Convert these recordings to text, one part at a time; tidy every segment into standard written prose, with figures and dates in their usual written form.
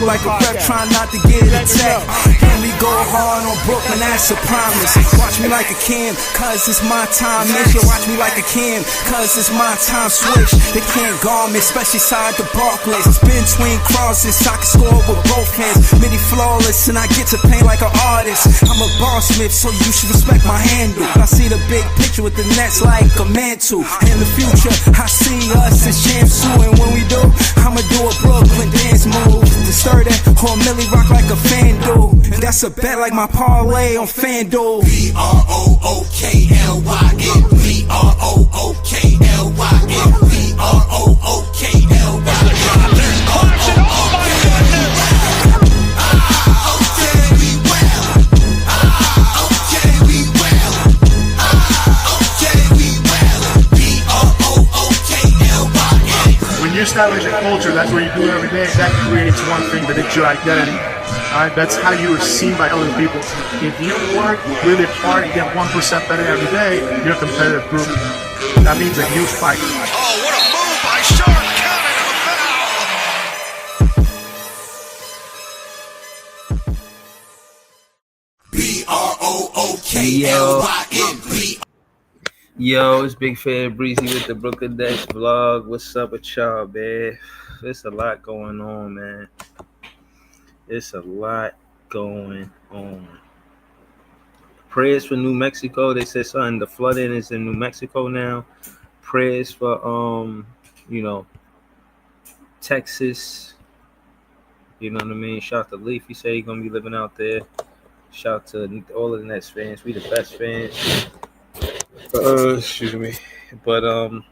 Like a rep trying not to get attacked. And we go hard on Brooklyn, that's a promise. Watch me like a Cam, cause it's my time. Make you watch me like a Cam, cause it's my time. Switch, they can't guard me, especially side the Barclays. Spin between crosses, I can score with both hands. Midi flawless, and I get to paint like an artist. I'm a boss smith, so you should respect my handle. I see the big picture with the nets like a mantle. In the future, I see us as Jamsu, and when we do, I'ma do a Brooklyn dance move. Or Millie rock like a FanDuel. And that's a bet like my parlay on FanDuel. B-R-O-O-K-L-Y-N B-R-O-O-K-L-Y-N B-R-O-O-K-L-Y-N When you establish a culture, that's what you do every day. That creates one thing, that it's your identity. Alright, that's how you are seen by other people. If you work really hard and get 1% better every day, you're a competitive group. That means that you fight. Oh, what a move by Sharp! Counting a foul. B-R-O-O-K-L-Y-N-B. Yo, it's Big Fan Breezy with the Brooklyn Dash vlog. What's up with y'all, man? There's a lot going on, man. It's a lot going on. Prayers for New Mexico. They said something. The flooding is in New Mexico now. Prayers for Texas. You know what I mean? Shout out to Leaf. He said he's gonna be living out there. Shout out to all of the Nets fans. We the best fans. Excuse me. But I'm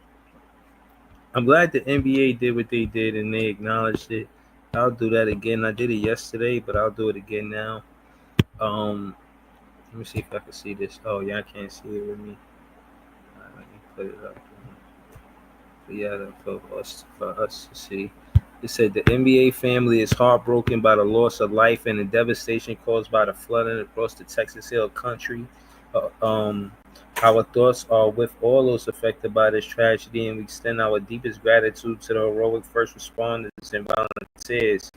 glad the NBA did what they did and they acknowledged it. I'll do that again. I did it yesterday, but I'll do it again now. Let me see if I can see this. Oh yeah, I can't see it with me. Let me put it up. But yeah, for us to see. It said the NBA family is heartbroken by the loss of life and the devastation caused by the flooding across the Texas Hill Country. Our thoughts are with all those affected by this tragedy, and we extend our deepest gratitude to the heroic first responders and volunteers.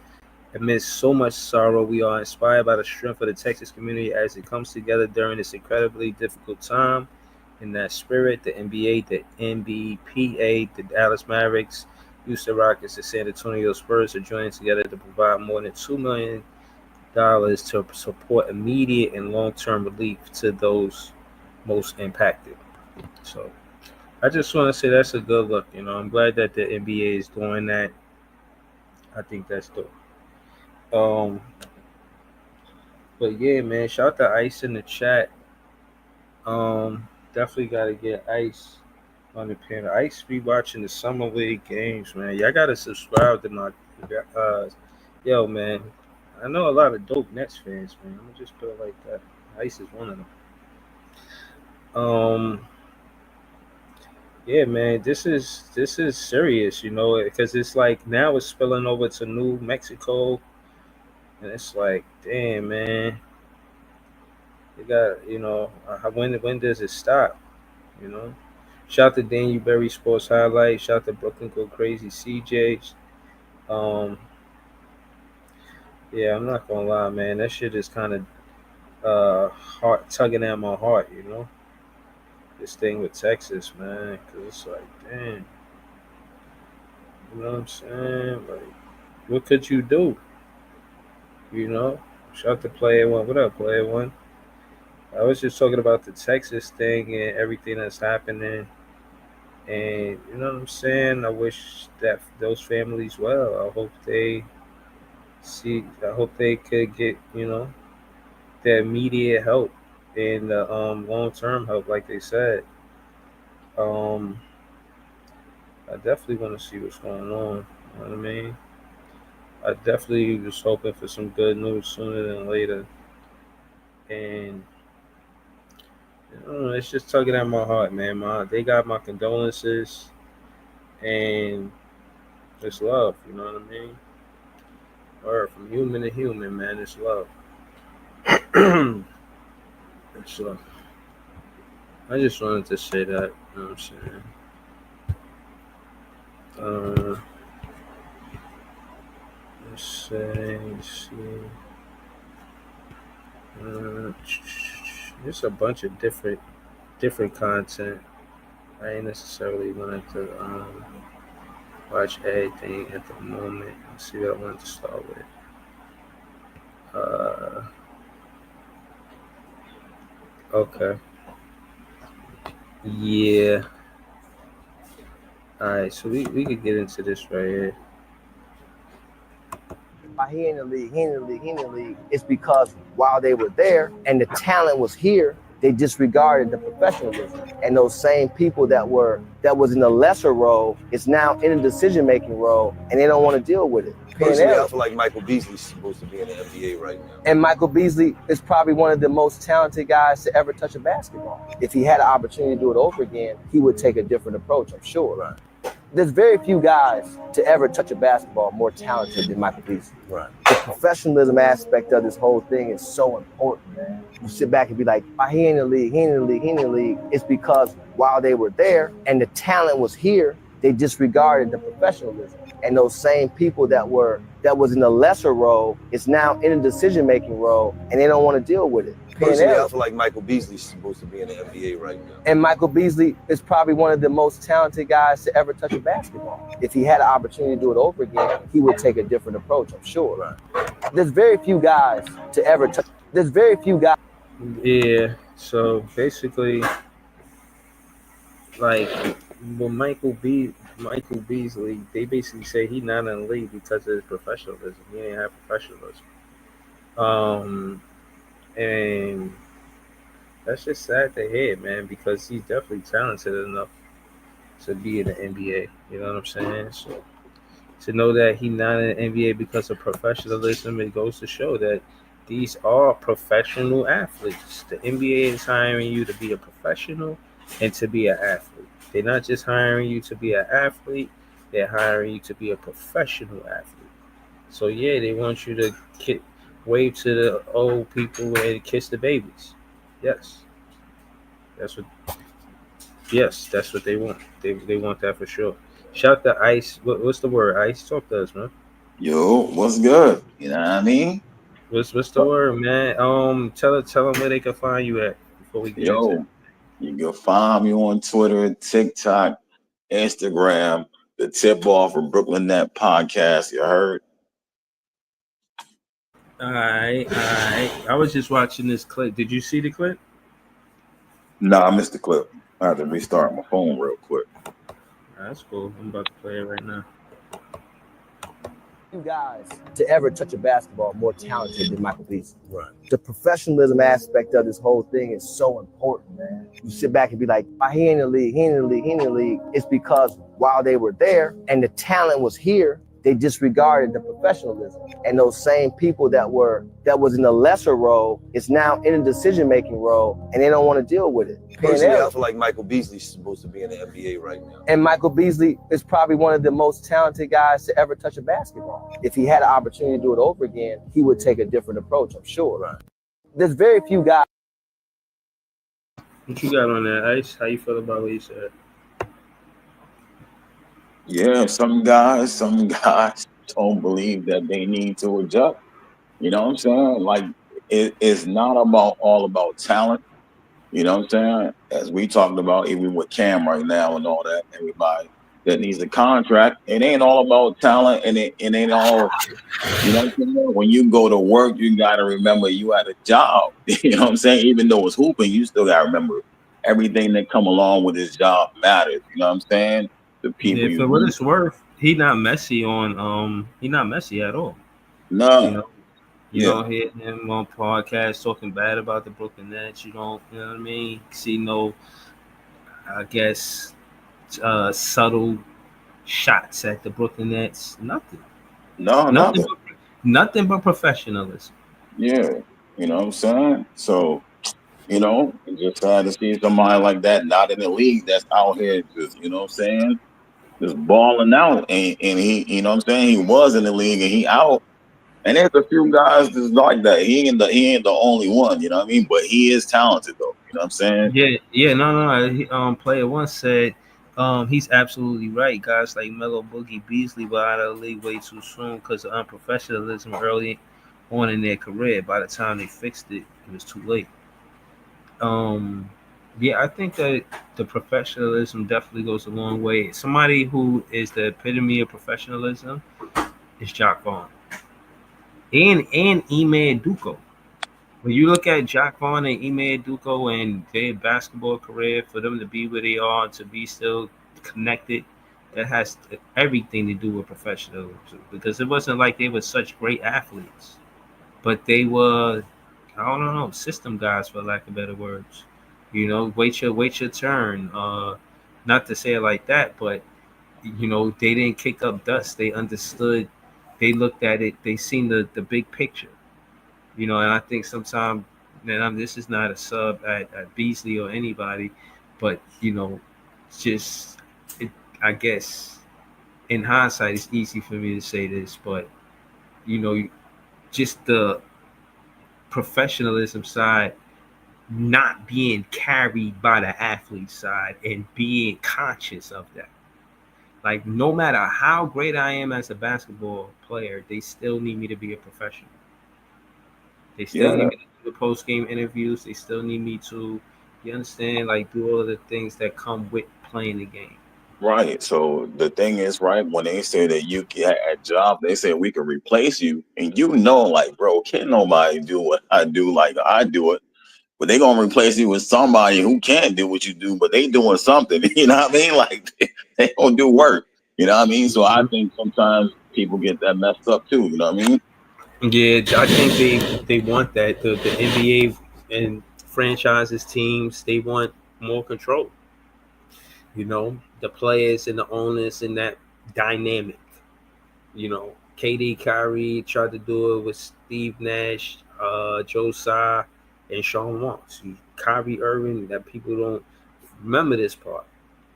Amidst so much sorrow, we are inspired by the strength of the Texas community as it comes together during this incredibly difficult time. In that spirit, the NBA, the NBPA, the Dallas Mavericks, Houston Rockets, and San Antonio Spurs are joining together to provide more than $2 million to support immediate and long-term relief to those most impacted. So I just want to say that's a good look. I'm glad that the NBA is doing that. I think that's dope. But yeah, man, shout out to Ice in the chat. Definitely gotta get Ice on the panel. Ice be watching the Summer League games, man. Y'all gotta subscribe to my yo, man. I know a lot of dope Nets fans, man. I'm gonna just put it like that. Ice is one of them. Yeah, man, this is serious, because it's like now it's spilling over to New Mexico, and it's like, damn, man, You got, when does it stop? You know. Shout to Daniel Berry Sports Highlights. Shout to Brooklyn Go Crazy CJs. Um, yeah, I'm not gonna lie, man. That shit is kind of heart tugging at my heart. This thing with Texas, man, because it's like, damn, you know what I'm saying? Like, what could you do? You know. Shout to Player One. What up, Player One? I was just talking about the Texas thing and everything that's happening. And you know what I'm saying? I wish that those families well. I hope they could get, the immediate help and the long term help, like they said. Um, I definitely want to see what's going on. You know what I mean? I definitely was hoping for some good news sooner than later. And it's just tugging at my heart, man. They got my condolences and it's love. You know what I mean? Or from human to human, man, it's love. It's love. I just wanted to say that. You know what I'm saying? Let's see. There's a bunch of different content. I ain't necessarily wanted to watch everything at the moment. Let's see what I wanted to start with. Okay. Yeah. All right. So we could get into this right here. Why he in the league, it's because while they were there and the talent was here, they disregarded the professionalism. And those same people that was in a lesser role is now in a decision-making role, and they don't want to deal with it. Personally, I feel like Michael Beasley's supposed to be in the NBA right now. And Michael Beasley is probably one of the most talented guys to ever touch a basketball. If he had an opportunity to do it over again, he would take a different approach, I'm sure. Right. There's very few guys to ever touch a basketball more talented than Michael Beasley. Right. The professionalism aspect of this whole thing is so important, man. You sit back and be like, why he in the league, it's because while they were there and the talent was here, they disregarded the professionalism. And those same people that was in a lesser role is now in a decision-making role, and they don't want to deal with it. Personally, I feel like Michael Beasley's supposed to be in the NBA right now. And Michael Beasley is probably one of the most talented guys to ever touch a basketball. If he had an opportunity to do it over again, he would take a different approach, I'm sure. Right. There's very few guys to ever touch. There's very few guys. Yeah. So basically, like, with Michael Beasley, they basically say he's not in the league because of his professionalism. He didn't have professionalism. And that's just sad to hear, man, because he's definitely talented enough to be in the NBA. You know what I'm saying? So to know that he's not in the NBA because of professionalism, it goes to show that these are professional athletes. The NBA is hiring you to be a professional and to be an athlete. They're not just hiring you to be an athlete, they're hiring you to be a professional athlete. So yeah, they want you to wave to the old people and kiss the babies. Yes. That's what they want. They want that for sure. Shout to Ice. What's the word? Ice, talk to us, man. Yo, what's good? You know what I mean? What's the word, man? Tell them where they can find you at before we get into it. You can find me on Twitter, TikTok, Instagram, the Tip Off for Brooklyn Net podcast. You heard? All right. I was just watching this clip. Did you see the clip? No, I missed the clip. I have to restart my phone real quick. That's cool. I'm about to play it right now. Few guys to ever touch a basketball more talented than Michael Beasley. Right. The professionalism aspect of this whole thing is so important, man. You sit back and be like, why he in the league, it's because while they were there and the talent was here, they disregarded the professionalism. And those same people that was in a lesser role is now in a decision-making role, and they don't want to deal with it. Personally, I feel like Michael Beasley's supposed to be in the NBA right now. And Michael Beasley is probably one of the most talented guys to ever touch a basketball. If he had an opportunity to do it over again, he would take a different approach, I'm sure. Right. There's very few guys What you got on that, Ice? How you feel about what you said? Yeah, some guys don't believe that they need to adjust. You know what I'm saying? Like it's not about all about talent. You know what I'm saying? As we talked about, even with Cam right now and all that, everybody that needs a contract, it ain't all about talent, and it ain't all. You know what I'm saying? When you go to work, you got to remember you had a job. You know what I'm saying? Even though it's hooping, you still got to remember everything that come along with this job matters. You know what I'm saying? The people Yeah, you for what meet. it's worth, he not messy at all. You No, know, you yeah, don't hear him on podcasts talking bad about the Brooklyn Nets. You know what I mean? See no, I guess, subtle shots at the Brooklyn Nets. Nothing. no, Nothing nothing. but nothing but professionalism. Yeah, you know what I'm saying? So, it's just sad to see somebody like that not in the league that's out here just, you know what I'm saying? Just balling out. And he, you know what I'm saying? He was in the league and he out. And there's a few guys that's like that. He ain't the only one, you know what I mean? But he is talented though. You know what I'm saying? Yeah, no. Player one said, he's absolutely right. Guys like Melo, Boogie, Beasley were out of the league way too soon because of unprofessionalism early on in their career. By the time they fixed it, it was too late. Um, yeah, I think that the professionalism definitely goes a long way. Somebody who is the epitome of professionalism is Jock Vaughn and Ime Duko. When you look at Jack Vaughn and Ime Duko and their basketball career, for them to be where they are, to be still connected, that has everything to do with professionalism. Because it wasn't like they were such great athletes, but they were, I don't know, system guys for lack of better words. Wait your turn. Not to say it like that, but they didn't kick up dust. They understood. They looked at it. They seen the big picture. And I think sometimes, and this is not a sub at Beasley or anybody, but just it, I guess in hindsight, it's easy for me to say this, but you know, just the professionalism side not being carried by the athlete side and being conscious of that. Like, no matter how great I am as a basketball player, they still need me to be a professional. They still Yeah, need me to do the post game interviews. They still need me to, you understand, like do all of the things that come with playing the game. right. So the thing is, right, when they say that you get a job, they say we can replace you. And like, bro, can't nobody do what I do like I do it. But they gonna replace you with somebody who can't do what you do, but they doing something. You know what I mean? Like they gonna do work. You know what I mean? So I Mhm. think sometimes people get that messed up too. You know what I mean? Yeah, I think they want that. The NBA and franchises teams, they want more control. The players and the owners and that dynamic. KD, Kyrie tried to do it with Steve Nash, Joe Tsai, and Sean Marks. Kyrie Irving, that people don't remember this part.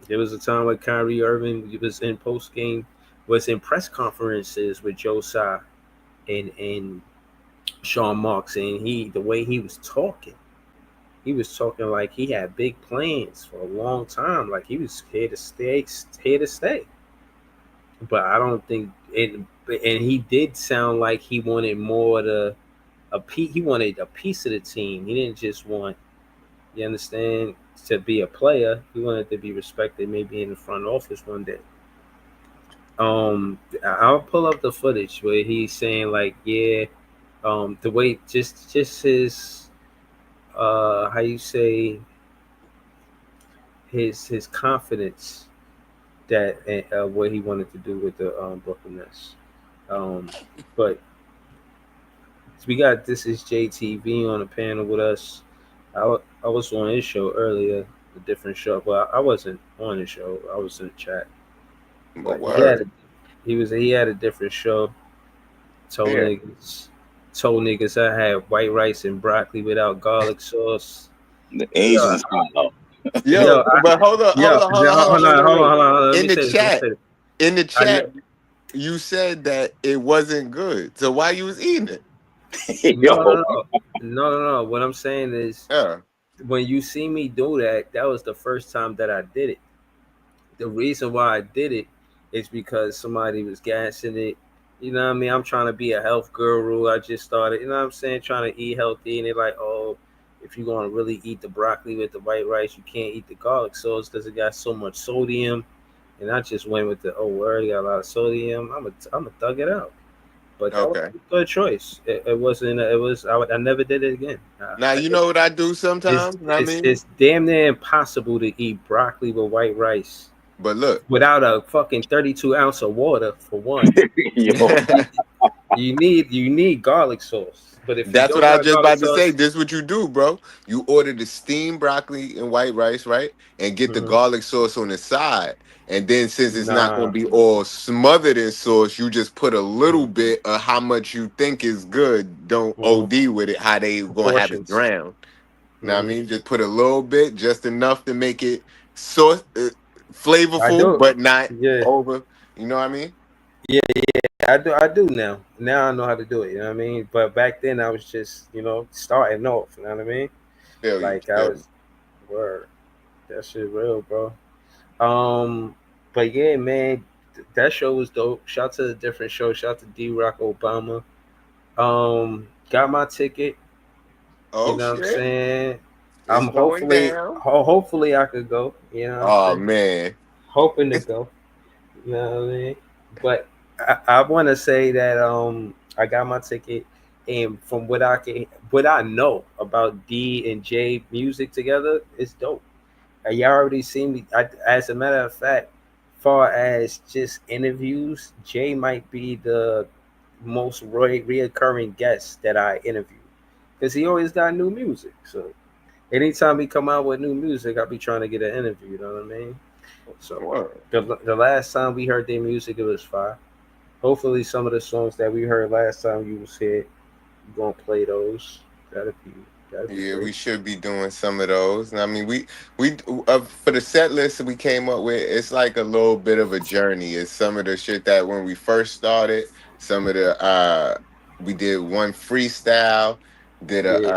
There was a time where Kyrie Irving was in post game, was in press conferences with Joe Tsai and Sean Marks, and the way he was talking like he had big plans for a long time, like he was here to stay. But I don't think it. And he did sound like he wanted more he wanted a piece of the team. He didn't just want, you understand, to be a player. He wanted to be respected, maybe in the front office one day. I'll pull up the footage where he's saying like, yeah, the way just his how you say his confidence that what he wanted to do with the Brooklyn Nets. Um, but we got This Is JTV on the panel with us. I was on his show earlier, a different show. Well, I wasn't on the show. I was in the chat. But But word. he had a different show. Told Yeah. niggas told niggas I had white rice and broccoli without garlic sauce. The Yo, Asian style. Yo, yo, I, but hold on, yo, hold on, hold on, hold on, hold wait, on, wait, hold on, wait. hold on. Let In me the say this. Let me chat, say this. in the I chat, you said that it wasn't good. So why you was eating it? no, no, Yo, no, no, no, no. What I'm saying is, Yeah. when you see me do that, that was the first time that I did it. The reason why I did it is because somebody was gassing it. You know what I mean? I'm trying to be a health guru. I just started, you know what I'm saying, trying to eat healthy. And they're like, oh, if you're going to really eat the broccoli with the white rice, you can't eat the garlic sauce because it got so much sodium. And I just went with the, oh, word, it got a lot of sodium. I'm a thug it out. But that was Okay. a good choice. It wasn't, it was, I never did it again. Now you know what I do It's, sometimes. You know what I it's, mean? it's damn near impossible to eat broccoli with white rice But look, without a fucking 32 ounce of water for one. Yo, You need garlic sauce. But if you that's what don't I was got just garlic about to say. sauce, This is what you do, bro. You order the steamed broccoli and white rice, right? And get the mhm, garlic sauce on the side. And then since it's not gonna nah. be all smothered in sauce, you just put a little Mhm, bit of how much you think is good. Don't mhm. OD with it, how they gonna have it Proportions. drowned. You know what I Hmm. mean? Just put a little bit, just enough to make it sauce I flavorful, do. but not Yeah, over. You know what I mean? yeah, I do. I do now. Now I know how to do it. You know what I mean? But back then I was just, starting off. You know what I mean? Feel you. Like I Feel you. was, word. That shit real, bro. Um, but yeah, man, that show was dope. Shout to the different show. Shout to D Rock Obama. Got my ticket. You Oh know what I'm shit! saying? It's going down. Hopefully I could go. You know what I'm Oh saying? man. Hoping to go. You know what I mean? But I want to say that I got my ticket, and from what I know about D and J music together, it's dope. Y'all already seen me. As a matter of fact, far as just interviews, Jay might be the most reoccurring guest that I interview because he always got new music. So anytime he come out with new music, I'll be trying to get an interview. You know what I mean? So Word. the last time we heard their music, it was fire. Hopefully, some of the songs that we heard last time you was here, you gonna play those. That'd be that'd be Yeah, great. we should be doing some of those. I mean, we for the set list that we came up with, it's like a little bit of a journey. It's some of the shit that when we first started, some of the we did one freestyle, did a Yeah.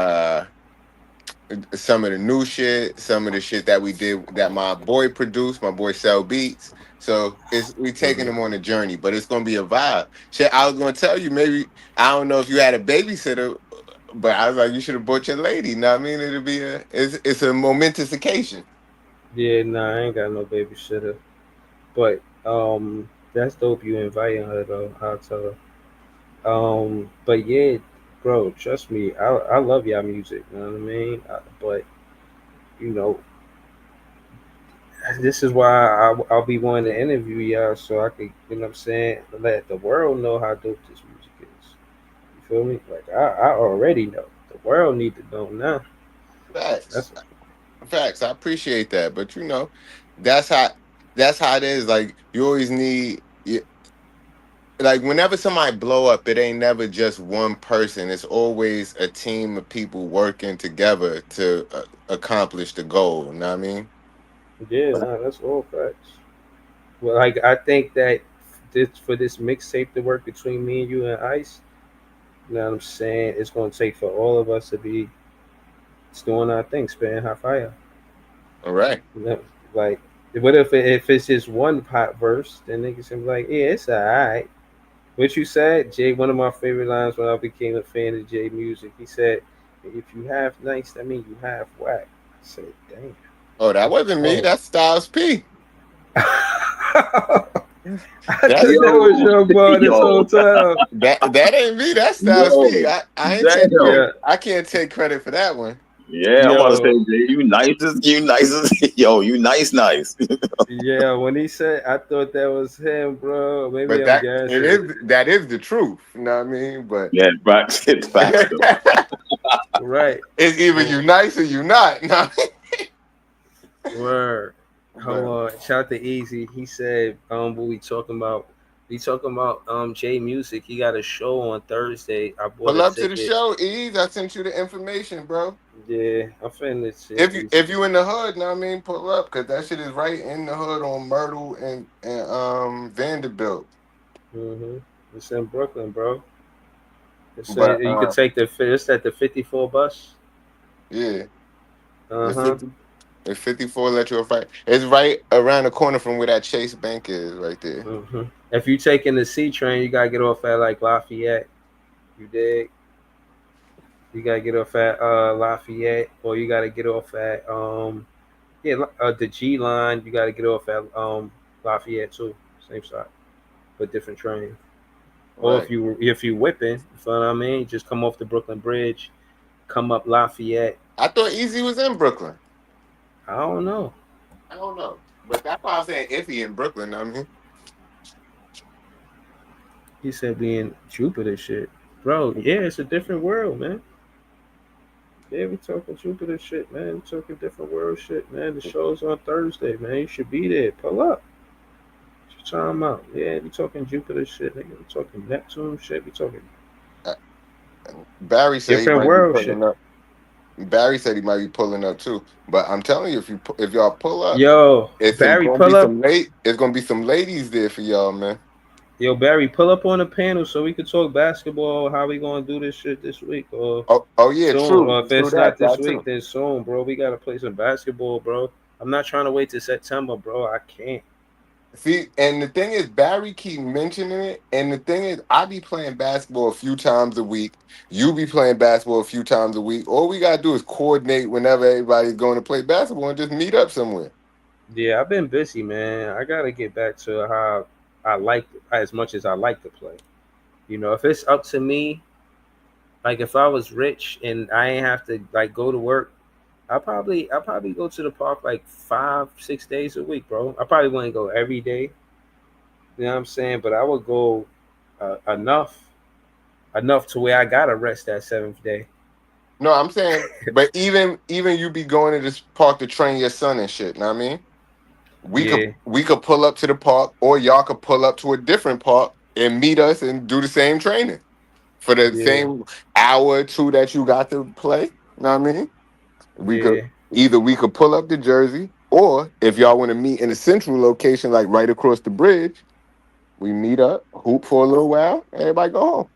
some of the new shit, some of the shit that we did that my boy produced, my boy Sell Beats. So it's we taking Hmm. them on a journey, but it's gonna be a vibe. Shit, I was gonna tell you maybe I don't know if you had a babysitter, but I was like you should have brought your lady. Know what I mean? It'll be it's a momentous occasion. Yeah, nah, I ain't got no babysitter. But that's dope. You inviting her though. I'll tell her. But yeah, bro, trust me, I love y'all music. You know what I mean? But you know, this is why I'll be wanting to interview y'all so I could, you know what I'm saying, let the world know how dope this music is. You feel me? Like I already know. The world need to know now. Facts, That's facts. I appreciate that, but that's how that's how it is. Like you always need. Like whenever somebody blow up, it ain't never just one person. It's always a team of people working together to accomplish the goal. You know what I mean? yeah, no, that's all facts. Well, like I think that this mixtape to work between me and you and Ice, you know what I'm saying, it's gonna take for all of us to be doing our thing, spitting hot fire. All right. You know, like what if it's just one pop verse, then niggas can be like, yeah, it's alright. What you said, Jay, one of my favorite lines when I became a fan of Jay music, he said, if you have nice, that means you have whack. I said, damn. Oh, that That's wasn't me. cold. That's Styles P. I That's thought that yo, was your boy this whole yo, time. that ain't me. That's Styles P. yo, I ain't take damn. credit. Yeah, I can't take credit for that one. Yeah, I'm about to say, yo, Jay, you nicest, yo, you nice. yeah. When he said, I thought that was him, bro. Maybe But I'm it gassing. is that is the truth. You know what I mean? But Yeah, facts, it's facts though. Right. it's either Well, you nice or you not. No. word. Hold But on. Shout to Easy. He said, what we talking about? We talking about J Music. He got a show on Thursday. I bought pull a up to the ticket. show, Ease. I sent you the information, bro. Yeah, I'm finna shit. If you in the hood, know what I mean, pull up because that shit is right in the hood on Myrtle and Vanderbilt. Mm-hmm. It's in Brooklyn, bro. It's But you could take the it's at the 54 bus. yeah, It's 54 let you fight. It's right around the corner from where that Chase Bank is, right there. If you taking the C train, you gotta get off at like Lafayette. You dig? You gotta get off at Lafayette, or you gotta get off at the G line. You gotta get off at Lafayette too, same stop, but different train. Or Right. if you whipping, you know what I mean, just come off the Brooklyn Bridge, come up Lafayette. I thought Easy was in Brooklyn. I don't know. But that's why I'm saying iffy in Brooklyn. I mean, He said being Jupiter shit, bro. Yeah, it's a different world, man. Yeah, we talking Jupiter shit, man. We talking different world shit, man. The show's on Thursday, man. You should be there. Pull up. What you talking about? Yeah, we talking Jupiter shit, nigga. We talking Neptune shit. We talking Barry said different he might world be shit. pulling up. Barry said he might be pulling up too. But I'm telling you, if y'all pull up, Yo, it's Barry, gonna pull be up. It's gonna be some ladies there for y'all, man. Yo, Barry, pull up on the panel so we can talk basketball. How we gonna do this shit this week, or Oh yeah, soon? true. Or if True it's not this that week, too. then soon, bro. We gotta play some basketball, bro. I'm not trying to wait till September, bro. I can't. See, and the thing is, Barry keep mentioning it, and the thing is, I be playing basketball a few times a week. You be playing basketball a few times a week. All we gotta do is coordinate whenever everybody's going to play basketball and just meet up somewhere. Yeah, I've been busy, man. I gotta get back to how I like as much as I like to play. You know, if it's up to me, like if I was rich and I ain't have to like go to work, I probably go to the park like 5-6 days a week, bro. I probably wouldn't go every day. You know what I'm saying? But I would go enough to where I gotta rest that seventh day. No, I'm saying, but even you be going to this park to train your son and shit. Know what I mean? Yeah, We could pull up to the park, or y'all could pull up to a different park and meet us and do the same training for the yeah, same hour or two that you got to play. Know what I mean? yeah, We could pull up to Jersey, or if y'all want to meet in a central location, like right across the bridge, we meet up, hoop for a little while, everybody go home.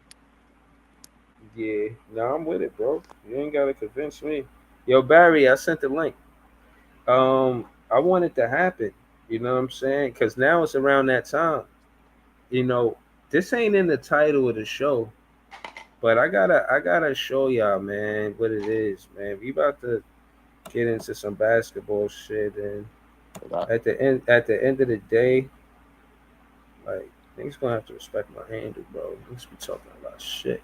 yeah. No, I'm with it, bro. You ain't gotta convince me. Yo, Barry, I sent the link. I want it to happen. You know what I'm saying? Because now it's around that time. You know, this ain't in the title of the show, but I gotta show y'all, man, what it is, man. We about to get into some basketball shit, and at the end of the day, like niggas gonna have to respect my handle, bro. Niggas be talking a lot of shit.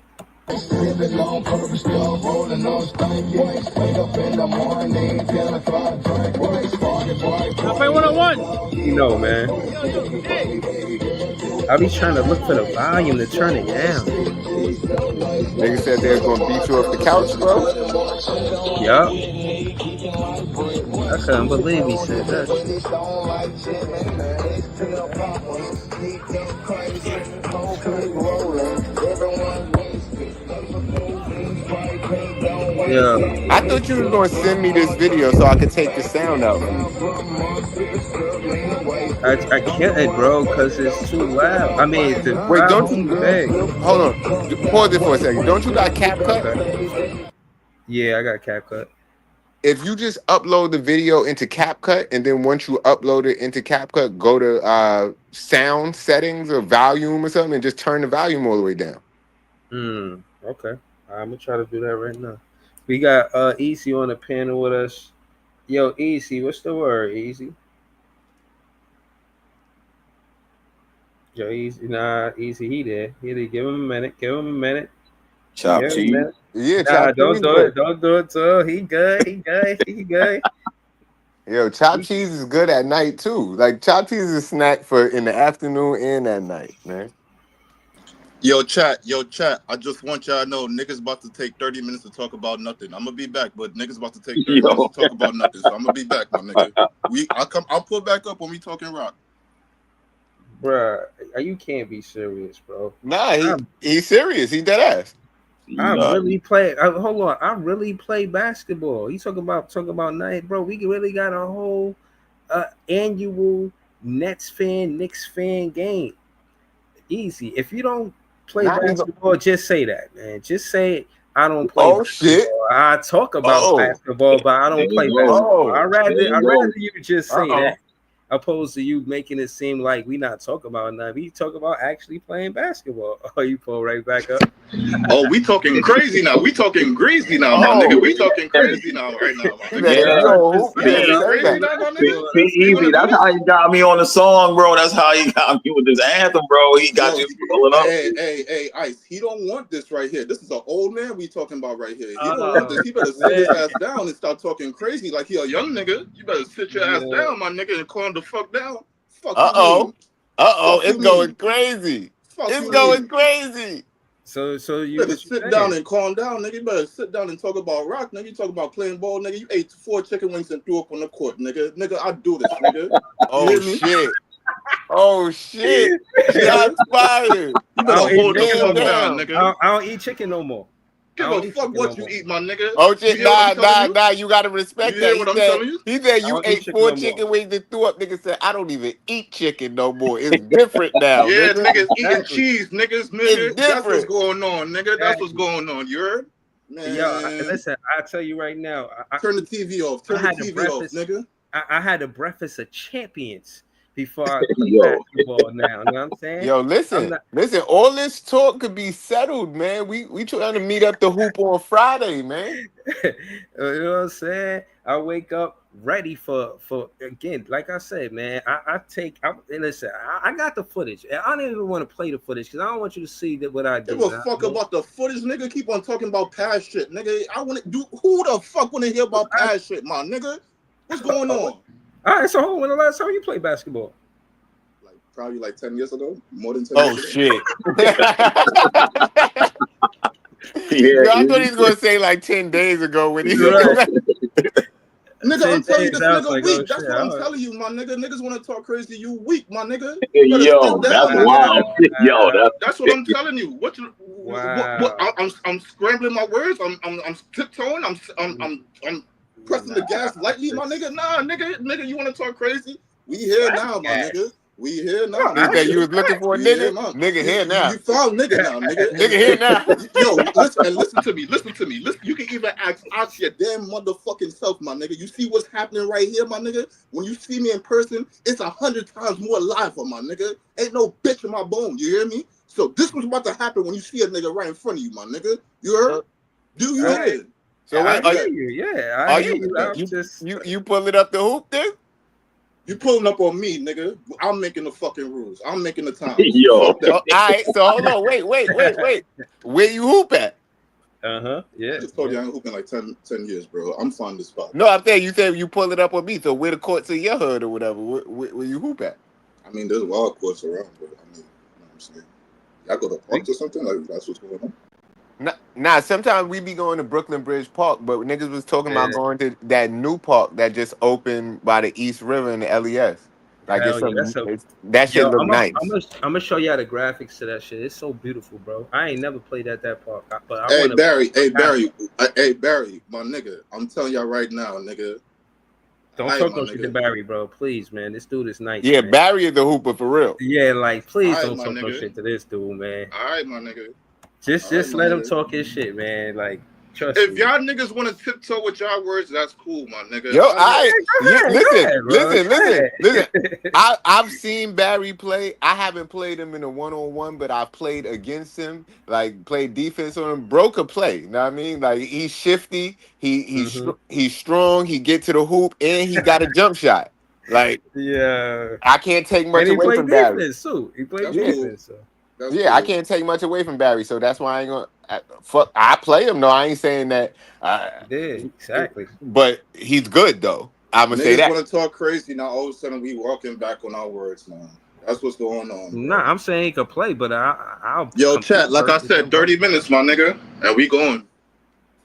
You know, man. I be trying to look for the volume to turn it down. Niggas said they was gonna beat you off the couch, bro. Yup. I couldn't believe he said that shit. Yeah, I thought you was gonna send me this video so I could take the sound out for you. I can't, bro, because it's too loud. I mean, the Wait, file don't too you? big. Hold on, pause it for a second. Don't you got CapCut? Okay. Yeah, I got CapCut. If you just upload the video into CapCut, and then once you upload it into CapCut, go to sound settings or volume or something, and just turn the volume all the way down. Okay. I'm gonna try to do that right now. We got Easy on the panel with us. Yo, Easy, what's the word, Easy? Yo, Easy, nah, Easy, he there. Give him a minute. Give him a minute. Chop Give him a cheese. minute. Yeah, Nah, chop don't cheese. do it. Don't do it to him. He good. He good. He good. Yo, chopped cheese is good at night too. Like chopped cheese is a snack for in the afternoon and at night, man. Yo, chat. I just want y'all to know niggas about to take 30 minutes to talk about nothing. I'm gonna be back, but niggas about to take 30 minutes to talk about nothing. So I'm gonna be back, my nigga. I'll pull back up when we talking rock. Bruh, you can't be serious, bro. Nah, he's serious. He dead ass. I really play. Hold on, I really play basketball. You talk about night, bro. We really got a whole annual Knicks fan game. Easy. If you don't play Not even- basketball, just say that, man. Just say I don't play Oh basketball. shit! I talk about basketball, but I don't play basketball. I rather you just say that, opposed to you making it seem like we not talking about nothing. We talk about actually playing basketball. Oh, you pull right back up. Oh, we talking crazy now. We talking greasy now, my nigga. We talking crazy now, right now, my nigga. Easy. That's how he got me on the song, bro. That's how he got me with this anthem, bro. He got you pulling up. Hey, Ice. He don't want this right here. This is an old man we talking about right here. He don't want this. He better sit his ass down and start talking crazy like he a young nigga. You better sit your ass down, my nigga, and calm the fuck down. Fuck it's going crazy. It's going crazy. So you better sit down and calm down, nigga. You better sit down and talk about rock, nigga. You talk about playing ball, nigga. You ate 4 chicken wings and threw up on the court, nigga. Nigga, I do this, nigga. Oh shit! Shots fired. You better hold the fuck down, nigga. I don't eat chicken no more. Give a fuck what you eat, my nigga. Oh shit! Nah. You gotta respect that. He said you ate 4 chicken wings and threw up. Nigga said I don't even eat chicken no more. It's different now. Yeah, niggas eating cheese, niggas. That's what's going on, nigga. That's what's going on. You heard? Man. Yo, listen. I tell you right now. Turn the TV off. Turn the TV off, nigga. I had a breakfast of champions before I play basketball now. You know what I'm saying? Yo, listen. All this talk could be settled, man. We trying to meet up the hoop on Friday, man. You know what I'm saying? I wake up ready for again, like I said, man. Listen, I got the footage. I don't even want to play the footage because I don't want you to see that what I do. Give a fuck about the footage, nigga. Keep on talking about past shit, nigga. I want to do. Who the fuck want to hear about past shit, my nigga? What's going on? All right, so when the last time you played basketball? Probably 10 years ago. More than 10 years ago. Shit. I thought he was going to say 10 days ago when he Nigga, I'm telling you, this nigga weak. That's what I'm telling you, my nigga. Niggas want to talk crazy. You weak, my nigga. Yo, that's wild. Yo, that's what I'm telling you. I'm scrambling my words. I'm tiptoeing. I'm pressing the gas lightly, my nigga. Nah, nigga, you want to talk crazy? We here now, my nigga. We here now. You think you was looking for a nigga? Nigga here now. You found nigga now, nigga. Nigga here now. Yo, listen to me. Listen, you can even ask your damn motherfucking self, my nigga. You see what's happening right here, my nigga? When you see me in person, it's 100 times more live for my nigga. Ain't no bitch in my bone, you hear me? So this was about to happen when you see a nigga right in front of you, my nigga. You heard? Do you hear? So wait, you pulling up the hoop then? You pulling up on me, nigga. I'm making the fucking rules. I'm making the time. Yo. All right, so hold on. Wait. Where you hoop at? Yeah. I just told you I'm hooping 10 years, bro. I'm finding the spot. No, I'm saying you said you pull it up on me. So where the courts in your hood or whatever? Where you hoop at? I mean, there's wild courts around, but I mean, you know what I'm saying? Y'all go to parks or something? Like, that's what's going on? Nah, sometimes we be going to Brooklyn Bridge Park, but niggas was talking about going to that new park that just opened by the East River in the LES. Like that shit look nice. I'm gonna show y'all the graphics to that shit. It's so beautiful, bro. I ain't never played at that park. But hey Barry, my nigga. I'm telling y'all right now, nigga. Don't talk no shit to Barry, bro. Please, man. This dude is nice. Yeah, man. Barry is the hooper for real. Yeah, please don't talk no shit to this dude, man. All right, my nigga. Just let him talk his shit, man. Trust if me. y'all niggas want to tiptoe with y'all words, that's cool, my nigga. Yo, listen. I've seen Barry play. I haven't played him in a one-on-one, but I've played against him, played defense on him. Bro could play. You know what I mean? He's shifty. He's strong. He get to the hoop, and he got a jump shot. Yeah. I can't take much away from Barry. He played defense, so. Yeah, I can't take much away from Barry, so that's why I ain't gonna. I play him. No, I ain't saying that. Yeah, exactly. But he's good though. I'm gonna say that. Niggas want to talk crazy now. All of a sudden, we walking back on our words now. That's what's going on. Bro. Nah, I'm saying he could play, but I'll. Yo, chat. Like I said, 30 minutes, my nigga, and we going.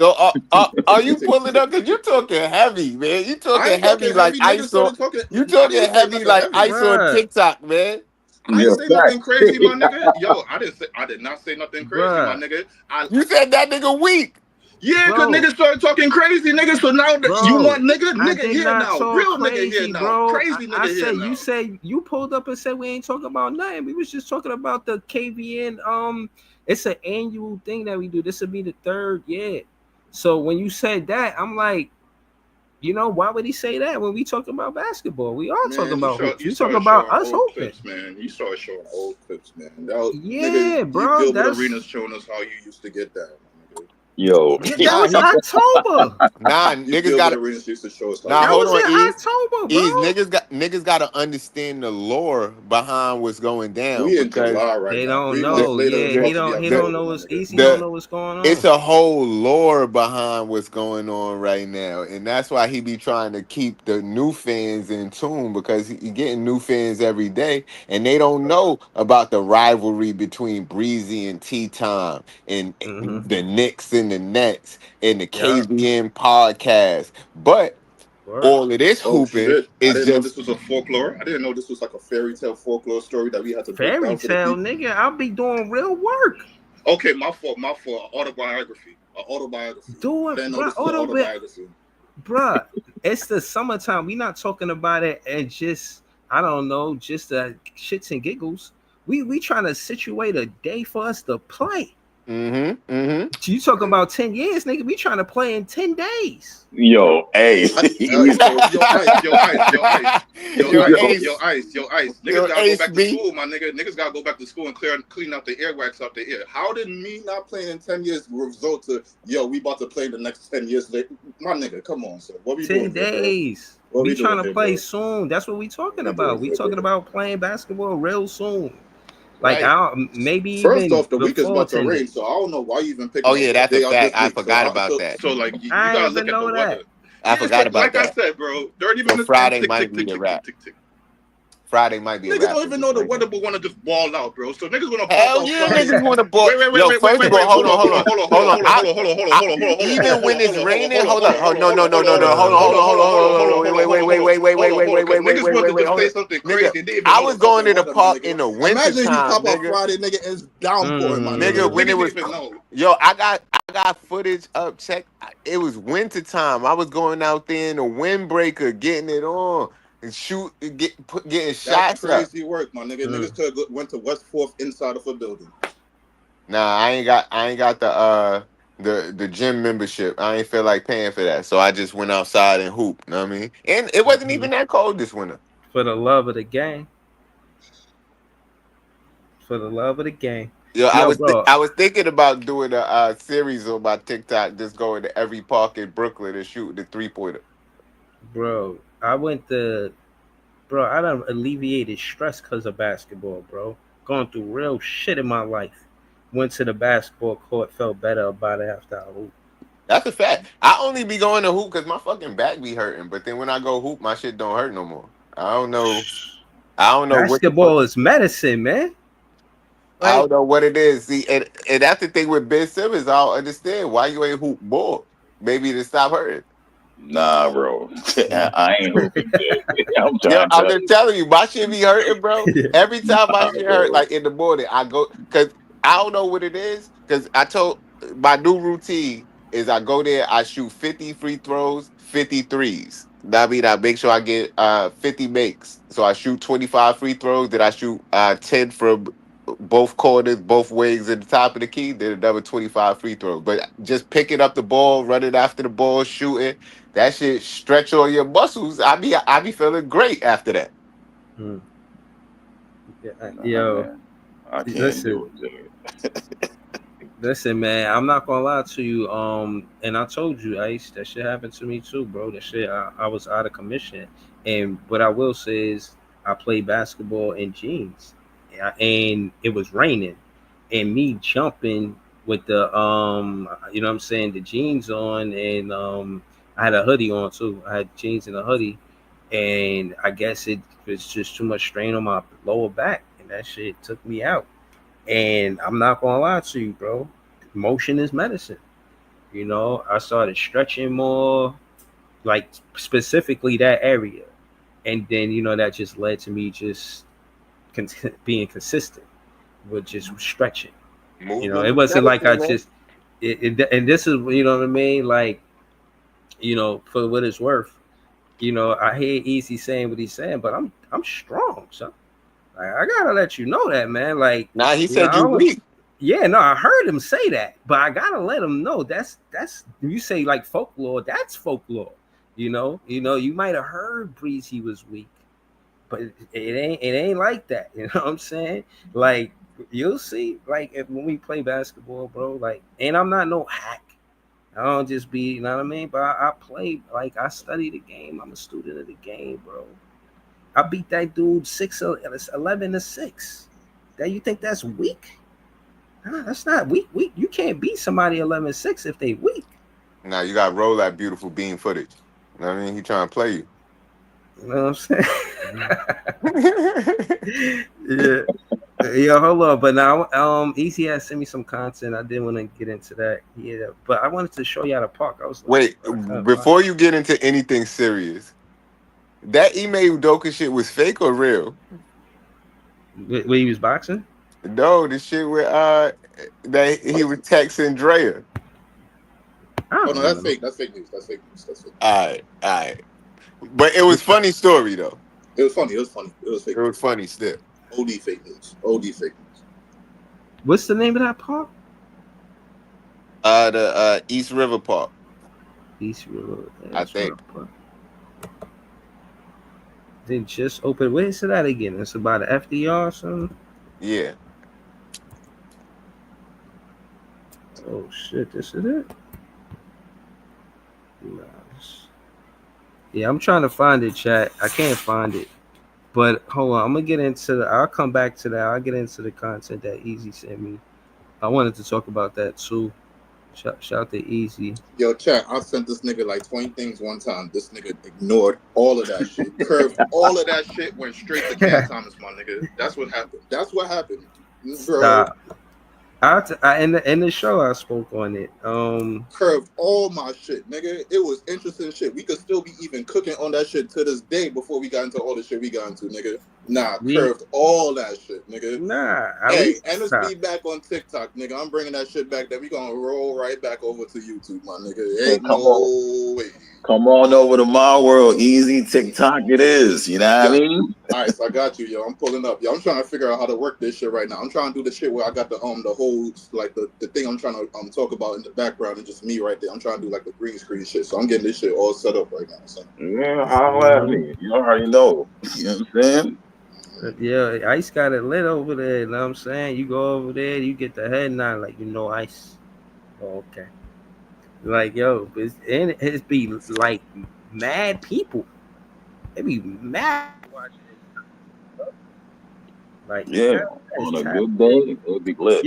So are you pulling up? Cause you talking heavy, man. You talking heavy like ice on. You talking heavy like ice on TikTok, man. I didn't say nothing crazy, my nigga. Yo, I did not say nothing crazy, my nigga. You said that nigga weak. Yeah, because niggas started talking crazy, nigga. So now you want nigga here now. Real nigga here now. Bro. Crazy nigga here now. You said you pulled up and said we ain't talking about nothing. We was just talking about the KVN. It's an annual thing that we do. This will be the 3rd year. So when you said that, I'm like, why would he say that when we talk about basketball? We all talk about hoops. We talk about us hooping. Clips, man. You started showing old clips, man. Nigga, Yeah, bro. Gilbert Arenas showing us how you used to get down. Yo, that was October. Nah, niggas got Arenas used to show us how. Nah, That hold was on, in Ease. October, bro. Ease, niggas got to understand the lore behind what's going down. We in because July right They now. don't 3 know. months later, Yeah, it's he about to be don't October, know my what's nigga. he don't know what's going on. It's a whole lore behind what's going on right now, and that's why he be trying to keep the new fans in tune, because he getting new fans every day, and they don't know about the rivalry between Breezy and T-Time, and the Knicks and the Nets, and the KBN podcast. But all of this Oh hooping shit! I is didn't know just this was a folklore. I didn't know this was like a fairy tale folklore story that we had to break fairy down for the tale, people. nigga. I'll be doing real work. Okay, my fault. Autobiography. Do it, Didn't know bro. this was an autobiography. Bruh, it's the summertime. We not talking about it and just, I don't know, just shits and giggles. We trying to situate a day for us to play. You talking about 10 years, nigga? We trying to play in 10 days. Yo, hey. Yo, ice. Niggas gotta go back to school, my nigga. Niggas gotta go back to school and clean out the earwax out the ear. How did me not playing in 10 years result to, we about to play in the next 10 years later? My nigga, come on, sir. What we 10 doing days. Here, We trying to play soon. That's what we talking about. We talking about playing basketball real soon. Like maybe first even off, the week is about to 10 rain, days. so I don't know why you even picking. Oh yeah, that's a fact. I week. forgot about that. So like you I gotta even look at know the that. weather. I forgot about that. Like I said, bro, 30 So minutes. Friday might be a wrap. Friday might be a Niggas wrap. don't even know the weather, but want to just ball out, bro. So niggas wanna Hell yeah, niggas want to ball. Yo, first of all, hold on. Even when it's raining, hold up. No. Hold on. Niggas want to just say something crazy. I was going to the park in the winter Imagine if you time, pop up nigga. Friday, nigga, and it's downpouring, my Nigga, when it was, even know. yo, I got footage up. Check, it was winter time. I was going out there in the windbreaker, getting it on and getting shots. That's crazy work, my nigga. Niggas could have went to West 4th inside of a building. Nah, I ain't got the gym membership. I ain't feel like paying for that, so I just went outside and hoop. You know what I mean? And it wasn't even that cold this winter. For the love of the game. For the love of the game. Yo, I was thinking about doing a series on my TikTok, just going to every park in Brooklyn and shooting the 3-pointer. Bro, I done alleviated stress because of basketball, bro. Going through real shit in my life. Went to the basketball court, felt better about it after I hoop. That's a fact. I only be going to hoop because my fucking back be hurting, but then when I go hoop, my shit don't hurt no more. I don't know. Basketball is medicine, man. I don't know what it is. See, and that's the thing with Ben Simmons. I don't understand why you ain't hoop more. Maybe to stop hurting. Nah, bro. I ain't hooping. I'm just telling you, my shit be hurting, bro. Every time my shit hurt, like in the morning, I go, because I don't know what it is. Because I told my new routine is I go there, I shoot 50 free throws, 50 threes. That mean I make sure I get 50 makes. So I shoot 25 free throws, then I shoot 10 from both corners, both wings at the top of the key, then another 25 free throws. But just picking up the ball, running after the ball, shooting, that shit stretch all your muscles. I be feeling great after that. Yo, I can't do it. Listen, man, I'm not gonna lie to you. And I told you, Ice, that shit happened to me too, bro. That shit, I was out of commission. And what I will say is, I played basketball in jeans, and it was raining, and me jumping with the you know what I'm saying, the jeans on, and I had a hoodie on too. I had jeans and a hoodie, and I guess it was just too much strain on my lower back, and that shit took me out. And I'm not gonna lie to you, bro. Motion is medicine. You know, I started stretching more, like specifically that area, and then that just led to me just being consistent with just stretching. Movement, it wasn't like I just and this is what I mean, like, for what it's worth, I hear Easy saying what he's saying, but I'm strong, so I gotta let you know that, man. Like, nah, he said you weak. Yeah, no, I heard him say that, but I gotta let him know that's you say like folklore, that's folklore. You might have heard Breezy was weak, but it ain't like that. You know what I'm saying? Like you'll see, like when we play basketball, bro. Like, and I'm not no hack. I don't just be, you know what I mean? But I play, like I study the game. I'm a student of the game, bro. I beat that dude 11 to 6. That you think that's weak? Nah, that's not weak. You can't beat somebody 11-6 if they weak. Now you got to roll that beautiful beam footage. You know what I mean? He trying to play you. You know what I'm saying? Yeah. Yeah, hold on. But now, Easy has sent me some content. I didn't want to get into that. Yeah, but I wanted to show y'all the park. I was like, wait, before you get into anything serious, that Ime Udoka shit was fake or real? Where he was boxing? No, the shit where that he was texting Drea. Oh no, that's fake. That's fake news. That's fake news. That's fake news. All right. But it was funny story though. It was funny. It was funny. It was fake. It was funny still. OD fake news. OD fake news. What's the name of that park? The East River Park. East River. I think. They just opened. Where is it at again? It's about an FDR or something? Yeah. Oh shit, this is it? Nice. Yeah, I'm trying to find it, chat. I can't find it. But hold on, I'm gonna get into I'll come back to that. I'll get into the content that Easy sent me. I wanted to talk about that too. Shout to Easy. Yo, chat, I sent this nigga like 20 things one time. This nigga ignored all of that shit. Curved all of that shit, went straight to Cam Thomas, my nigga. That's what happened. That's what happened. Bro. Stop. In the show I spoke on it. Curved all my shit, nigga. It was interesting shit. We could still be even cooking on that shit to this day before we got into all the shit we got into, nigga. Nah, curved all that shit, nigga. Nah. Hey, and it's be back on TikTok, nigga. I'm bringing that shit back. Then we gonna roll right back over to YouTube, my nigga. Ain't no way. Come on over to my world. Easy TikTok it is. You know what I mean? All right, so I got you, yo. I'm pulling up. Yo, I'm trying to figure out how to work this shit right now. I'm trying to do the shit where I got the whole, like, the thing I'm trying to talk about in the background and just me right there. I'm trying to do, like, the green screen shit. So I'm getting this shit all set up right now. So. Yeah, holla at me. You already know. You know what I'm saying? Yeah, Ice got it lit over there. You know what I'm saying? You go over there, you get the head nod like you know Ice. Oh, okay. Like, yo, it's be like mad people. It be mad watching it. Like, yeah, on a good day, it'll be lit.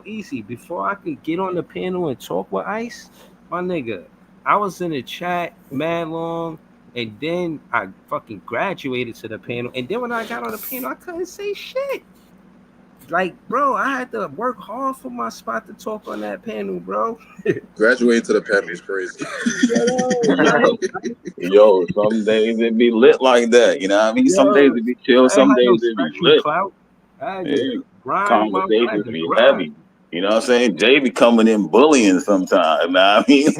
Easy. Before I could get on the panel and talk with Ice, my nigga, I was in the chat mad long, and then I fucking graduated to the panel, and then when I got on the panel, I couldn't say shit. Like, bro, I had to work hard for my spot to talk on that panel, bro. Graduating to the panel is crazy. Yo, some days it be lit like that. You know what I mean? Some days it be chill, some days it be lit. Conversations be heavy. You know what I'm saying? Jay be coming in bullying sometimes. Nah, I mean,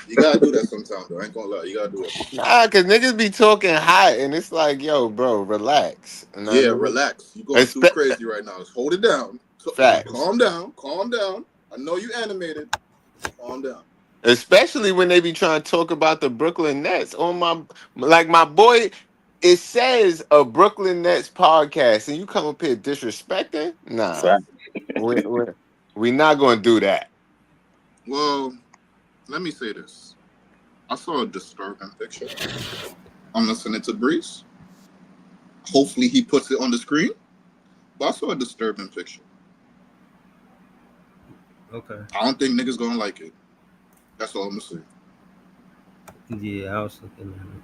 you gotta do that sometimes, though. I ain't gonna lie, you gotta do it. Nah, cause niggas be talking hot, and it's like, yo, bro, relax. Yeah, relax. You going too crazy right now. Just hold it down. Facts. Calm down. I know you animated. Calm down. Especially when they be trying to talk about the Brooklyn Nets on my boy. It says a Brooklyn Nets podcast, and you come up here disrespecting. Nah, we not gonna do that. Well, let me say this. I saw a disturbing picture. I'm listening to Breeze. Hopefully he puts it on the screen. But I saw a disturbing picture. Okay. I don't think niggas gonna like it. That's all I'm gonna say. Yeah, I was looking at it.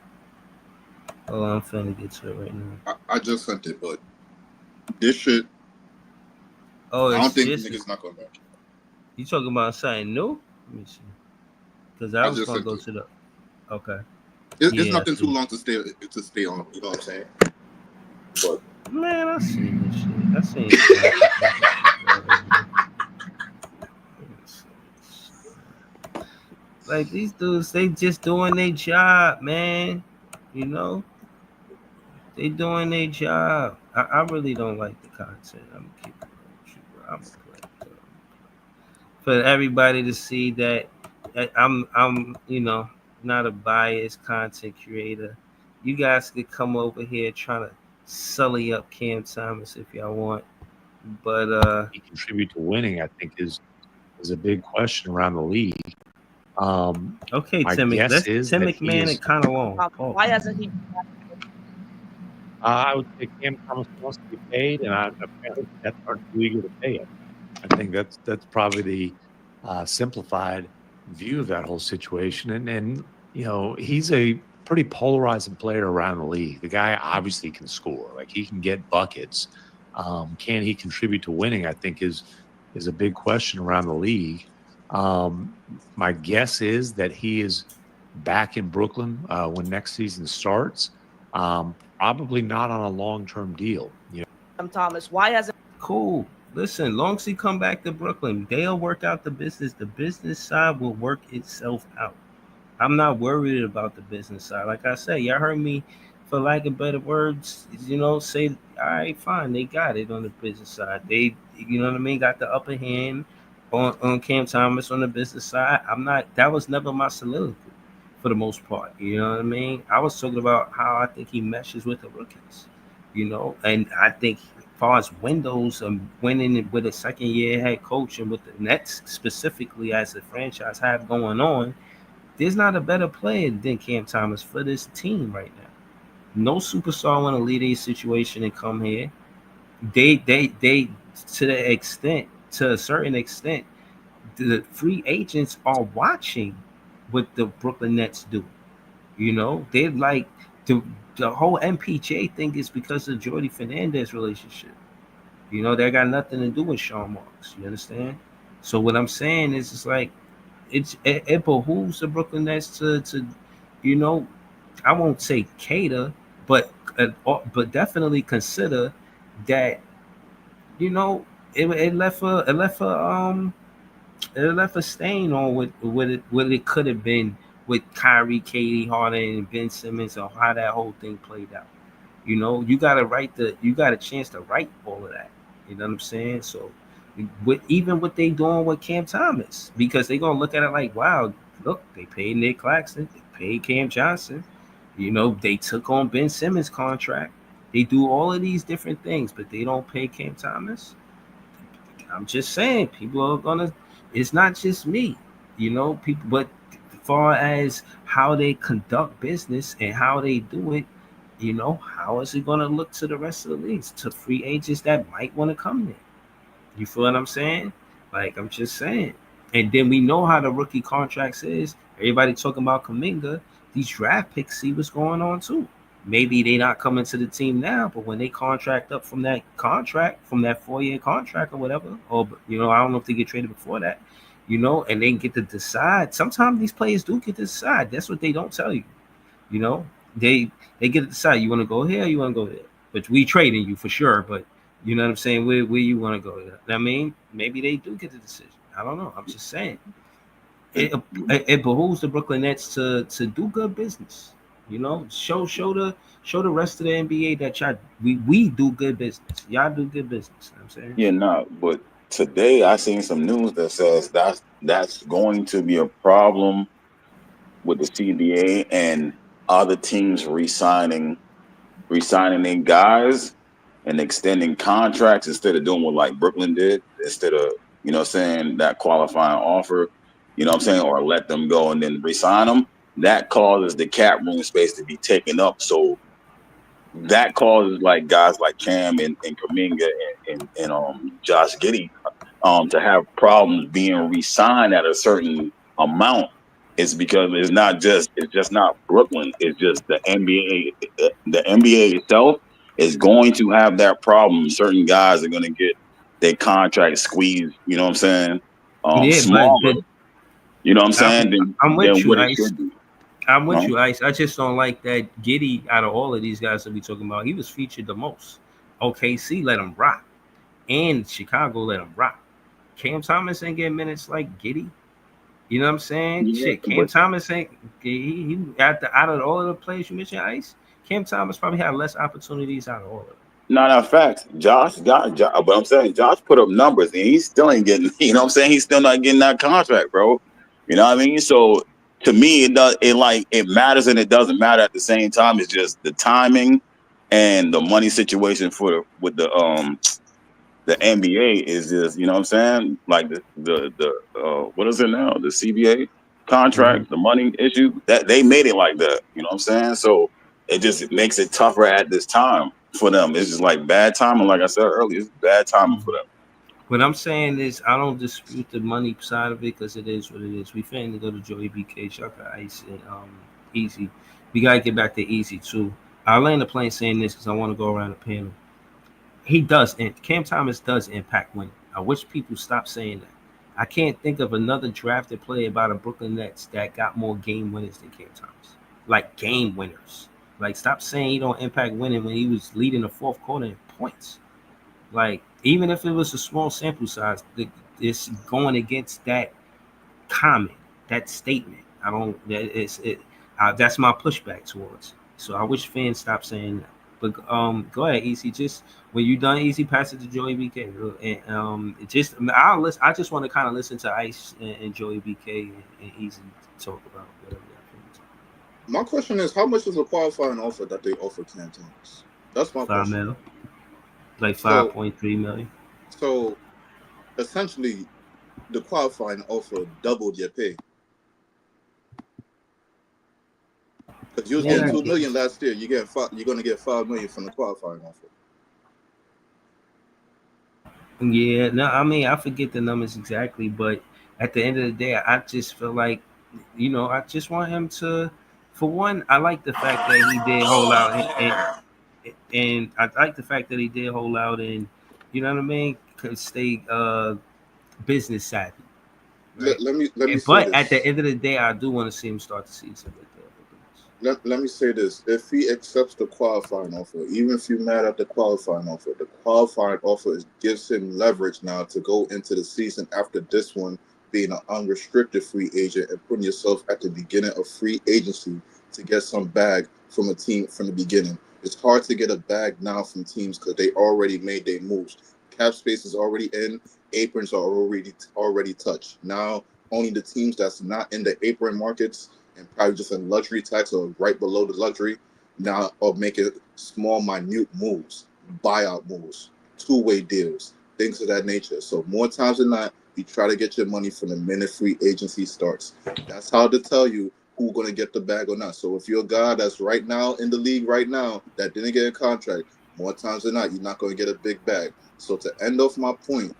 Oh, I'm finna get to it right now. I just sent it, but this shit. Oh, I don't think niggas not gonna like it. You talking about something new? Let me see. Because I was gonna go to the. Okay. It's nothing too long to stay on. You know what I'm saying? But man, I seen this shit. I seen it. Like these dudes, they just doing their job, man. You know, they doing their job. I really don't like the content. I'm gonna keep it with you. I'm for everybody to see that I'm not a biased content creator. You guys could come over here trying to sully up Cam Thomas if y'all want, but He contribute to winning, I think, is a big question around the league. okay, my Tim, guess that's is Tim that he McMahon is. and kind of long. Oh. Why hasn't he? I would say Cam Thomas wants to get paid, and apparently that's hard to eager to pay him. I think that's probably the simplified view of that whole situation. And he's a pretty polarizing player around the league. The guy obviously can score, like he can get buckets. Can he contribute to winning? I think is a big question around the league. My guess is that he is back in Brooklyn when next season starts. Probably not on a long-term deal. Thomas, why hasn't? Cool. Listen, long as he come back to Brooklyn, they'll work out the business. The business side will work itself out. I'm not worried about the business side. Like I said, y'all heard me, for lack of better words, say, all right, fine, they got it on the business side. They, got the upper hand on Cam Thomas on the business side. That was never my soliloquy for the most part. You know what I mean? I was talking about how I think he meshes with the rookies, and I think as far as windows and winning with a second-year head coach and with the Nets specifically as a franchise have going on, there's not a better player than Cam Thomas for this team right now. No superstar want to leave a situation and come here. They to a certain extent, the free agents are watching what the Brooklyn Nets do. They're like the whole MPJ thing is because of Jordy Fernandez relationship. That got nothing to do with Sean Marks. You understand? So what I'm saying is, it's like it behooves the Brooklyn Nets to I won't say cater, but definitely consider that it left a stain on what it could have been with Kyrie, Katie Harden, and Ben Simmons, or how that whole thing played out. You got a chance to write all of that. You know what I'm saying? So even what they doing with Cam Thomas, because they're gonna look at it like, wow, look, they paid Nick Claxton, they paid Cam Johnson, they took on Ben Simmons' contract. They do all of these different things, but they don't pay Cam Thomas. I'm just saying, people are gonna. It's not just me, people, but as far as how they conduct business and how they do it, how is it gonna look to the rest of the leagues, to free agents that might want to come there? You feel what I'm saying? Like, I'm just saying. And then we know how the rookie contracts is. Everybody talking about Kuminga. These draft picks see what's going on too. Maybe they not coming to the team now, but when they contract up from that 4-year contract or whatever, or I don't know if they get traded before that, and they get to decide. Sometimes these players do get to decide. That's what they don't tell you. They get to decide. You want to go here, or you want to go there. But we trading you for sure. But you know what I'm saying? Where you want to go? I mean, maybe they do get the decision. I don't know. I'm just saying. It behooves the Brooklyn Nets to do good business. Show the rest of the NBA that we do good business. Y'all do good business. You know what I'm saying? Yeah, no, but today I seen some news that says that's going to be a problem with the CBA and other teams re-signing their guys and extending contracts instead of doing what like Brooklyn did, instead of saying that qualifying offer, or let them go and then re-sign them. That causes the cap room space to be taken up. So that causes like guys like Cam and Kuminga and Josh Giddey to have problems being re-signed at a certain amount. It's because it's just not Brooklyn. It's just the NBA. The NBA itself is going to have that problem. Certain guys are going to get their contract squeezed. You know what I'm saying? Smaller. You know what I'm saying? I'm with you, what it Ice. should be. I'm with you, Ice. I just don't like that Giddey, out of all of these guys that we talking about, he was featured the most. OKC let him rock, and Chicago let him rock. Cam Thomas ain't getting minutes like Giddey. You know what I'm saying? Yeah, Shit, Cam Thomas ain't he out of all of the players you mentioned, Ice. Cam Thomas probably had less opportunities out of all of them. Not facts. But I'm saying Josh put up numbers and he still ain't getting. You know what I'm saying? He's still not getting that contract, bro. You know what I mean? So to me, it matters and it doesn't matter at the same time. It's just the timing and the money situation with the NBA is just, you know what I'm saying? Like the what is it now? The CBA contract, the money issue that they made it like that. You know what I'm saying? So it just makes it tougher at this time for them. It's just like bad timing. Like I said earlier, it's bad timing for them. What I'm saying is, I don't dispute the money side of it because it is what it is. We finna go to Joey BK, Shaka Ice, and Easy. We gotta get back to Easy too. I'll land the plane saying this because I want to go around the panel. He does, and Cam Thomas does impact winning. I wish people stop saying that. I can't think of another drafted player by the Brooklyn Nets that got more game winners than Cam Thomas. Like game winners. Like stop saying he don't impact winning when he was leading the fourth quarter in points. Like even if it was a small sample size, it's going against that comment, that statement. I don't. That's my pushback towards. So I wish fans stop saying that. But go ahead, Easy. Just when you done, Easy, pass it to Joey BK. And I just want to kind of listen to Ice and Joey BK and Easy talk about whatever. My question is, how much is a qualifying offer that they offer Cam Thomas? That's my question. $5 million, like 5.3 million. So essentially, the qualifying offer doubled your pay. Because you was getting $2 million last year, you're going to get $5 million from the qualifying offer. Yeah, no, I mean I forget the numbers exactly, but at the end of the day, I just feel like, I just want him to. For one, I like the fact that he did hold out, and I like the fact that he did hold out, and you know what I mean, could stay business savvy. Right? Let me But at the end of the day, I do want to see him start the season with Let me say this. If he accepts the qualifying offer, even if you're mad at the qualifying offer gives him leverage now to go into the season after this one being an unrestricted free agent and putting yourself at the beginning of free agency to get some bag from a team from the beginning. It's hard to get a bag now from teams because they already made their moves. Cap space is already in. Aprons are already touched. Now, only the teams that's not in the apron markets and probably just in luxury tax or right below the luxury, now are making small, minute moves, buyout moves, two-way deals, things of that nature. So more times than not, you try to get your money from the minute free agency starts. That's how to tell you who's going to get the bag or not. So if you're a guy that's right now in the league right now that didn't get a contract, more times than not, you're not going to get a big bag. So to end off my point,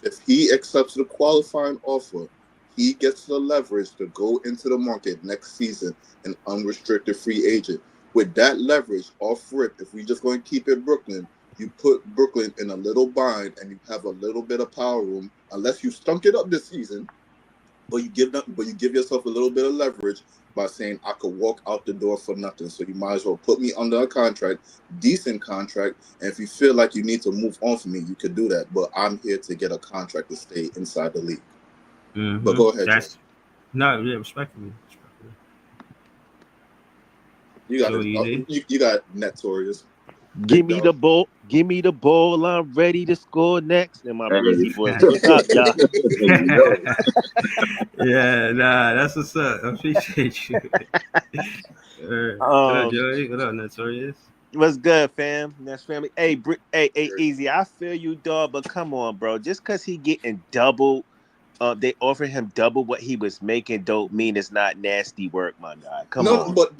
if he accepts the qualifying offer, he gets the leverage to go into the market next season, an unrestricted free agent. With that leverage off rip, if we just going to keep it Brooklyn, you put Brooklyn in a little bind and you have a little bit of power room, unless you stunk it up this season, but you give yourself a little bit of leverage by saying I could walk out the door for nothing. So you might as well put me under a contract, decent contract, and if you feel like you need to move on from me, you could do that. But I'm here to get a contract to stay inside the league. Mm-hmm. But go ahead, Joe. No, yeah, respectfully. You got you got Notorious. Give me the ball. Give me the ball. I'm ready to score next. And my breezy boys. What's up, y'all? Yeah, that's what's up. I appreciate you. What up, Joey? What up, Notorious? What's good, fam? That's family. Hey, Easy. I feel you, dog. But come on, bro. Just because he getting double. They offered him double what he was making. Don't mean it's not nasty work, my guy. Come on. But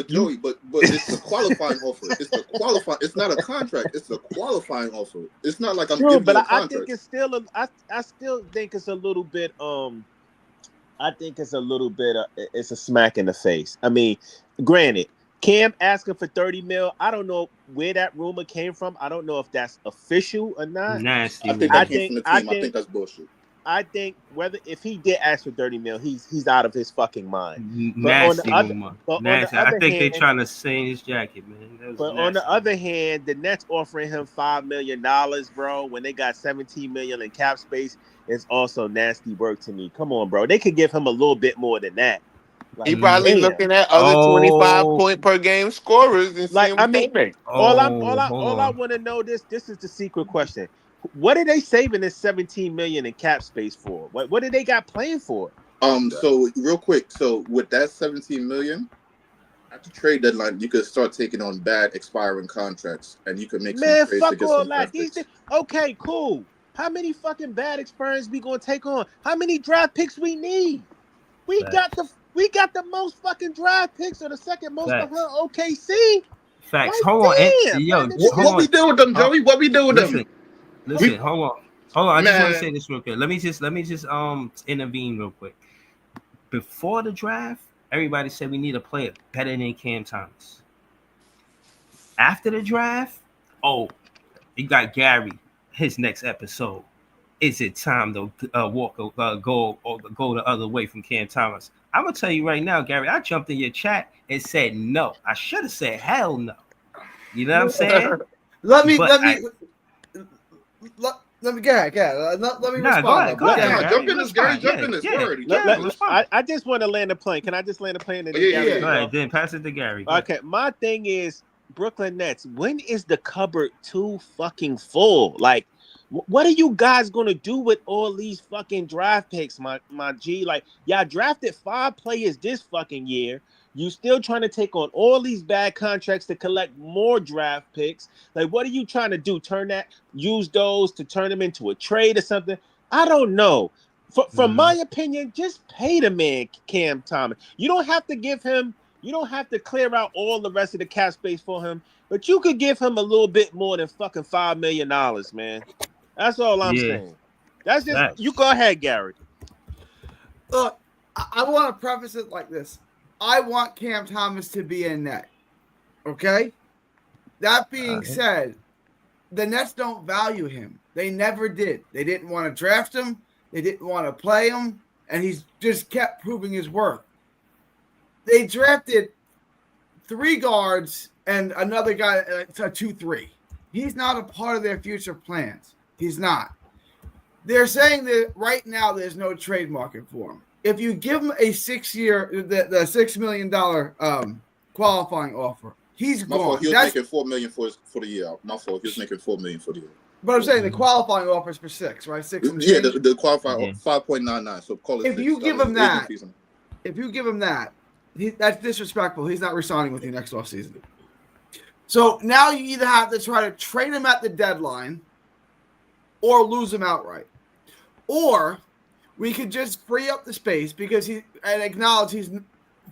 Joey, but it's the qualifying offer. It's the qualifying. It's not a contract. It's the qualifying offer. It's not like I'm giving you a contract. I think it's still. I still think it's a little bit. I think it's a little bit. It's a smack in the face. I mean, granted, Cam asking for $30 million. I don't know where that rumor came from. I don't know if that's official or not. Nasty. I think that came from the team. I think that's bullshit. I think if he did ask for $30 million, he's out of his fucking mind. Nasty. I think they're trying to stain his jacket, man. But on the other hand, the Nets offering him $5 million, bro, when they got $17 million in cap space, is also nasty work to me. Come on, bro. They could give him a little bit more than that. Like, He probably damn. looking at other 25 point per game scorers and Like, seeing I what they mean, make. all Hold I on. want to know this is the secret question. What are they saving this 17 million in cap space for? What do they got planned for? So real quick, so with that 17 million, at the trade deadline, you could start taking on bad expiring contracts, and you could make some Man, trades to fuck get all some that. draft picks. Okay, cool. How many fucking bad experience we gonna take on? How many draft picks we need? We got the most fucking draft picks, or the second most Facts. behind OKC. Facts. Like, Hold on. damn, Yo, man, hold What on. we do with them, Joey? What we do with them? Listen, hold on. I just want to Man. say this real quick. Let me just intervene real quick. Before the draft, everybody said we need a player better than Cam Thomas. After the draft, you got Gary. His next episode. Is it time to go the other way from Cam Thomas? I'm gonna tell you right now, Gary. I jumped in your chat and said no. I should have said hell no. You know what I'm saying? Let me go ahead. Let me respond. Go ahead, Gary. Jump in this, Gary. Jump in this. I just want to land the plane. Can I just land the plane? And then Gary Go ahead, then pass it to Gary. Okay, my thing is Brooklyn Nets. When is the cupboard too fucking full? Like, what are you guys gonna do with all these fucking draft picks, my G? Like, y'all drafted 5 players this fucking year. You still trying to take on all these bad contracts to collect more draft picks. Like, what are you trying to do? Use those to turn them into a trade or something? I don't know. From my opinion, just pay the man Cam Thomas. You don't have to give him. You don't have to clear out all the rest of the cap space for him, but you could give him a little bit more than fucking $5 million, man. That's all I'm saying. That's just you. Go ahead, Gary. Look, I want to preface it like this. I want Cam Thomas to be a net. Okay? That being said, the Nets don't value him. They never did. They didn't want to draft him. They didn't want to play him. And he's just kept proving his worth. They drafted 3 guards and another guy, a 2-3. He's not a part of their future plans. He's not. They're saying that right now there's no trade market for him. If you give him a 6-year, the $6 million qualifying offer, he's gone. My fault. He was making $4 million for the year. My fault. He was making $4 million for the year. But I'm saying the qualifying offer is for 6, right? 6. And yeah, the qualifying 5.99. So call it. If 6. you give him that, that's disrespectful. He's not resigning with you next offseason. So now you either have to try to trade him at the deadline or lose him outright. Or we could just free up the space because and acknowledge he's,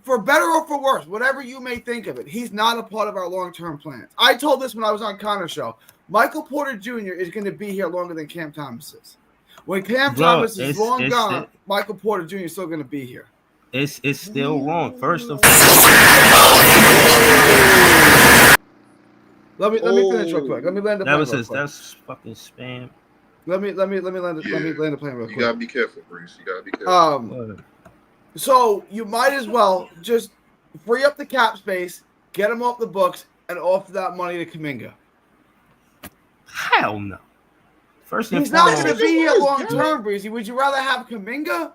for better or for worse, whatever you may think of it, he's not a part of our long-term plans. I told this when I was on Connor's show. Michael Porter Jr. is going to be here longer than Cam Thomas is. When Cam Thomas is long gone, Michael Porter Jr. is still going to be here. It's still wrong. First of all, let me finish real quick. Let me land the plane. That's fucking spam. Let me land the plane real quick. You gotta be careful, Bruce. You gotta be careful. So you might as well just free up the cap space, get him off the books, and offer that money to Kuminga. Hell no. First, he's not going to be here long term, Breezy. Would you rather have Kuminga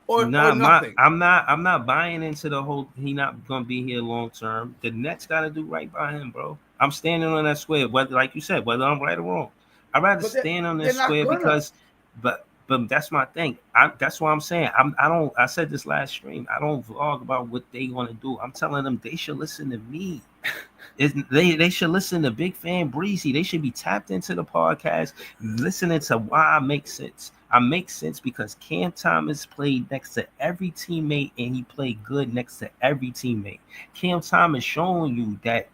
or nothing? I'm not buying into the whole. He not going to be here long term. The Nets got to do right by him, bro. I'm standing on that square. Whether, like you said, whether I'm right or wrong, I'd rather stand on this square because, but that's my thing. That's why I'm saying I said this last stream. I don't vlog about what they want to do. I'm telling them they should listen to me. They should listen to Big Fan Breezy. They should be tapped into the podcast, listening to why I make sense. I make sense because Cam Thomas played next to every teammate and he played good next to every teammate. Cam Thomas showing you that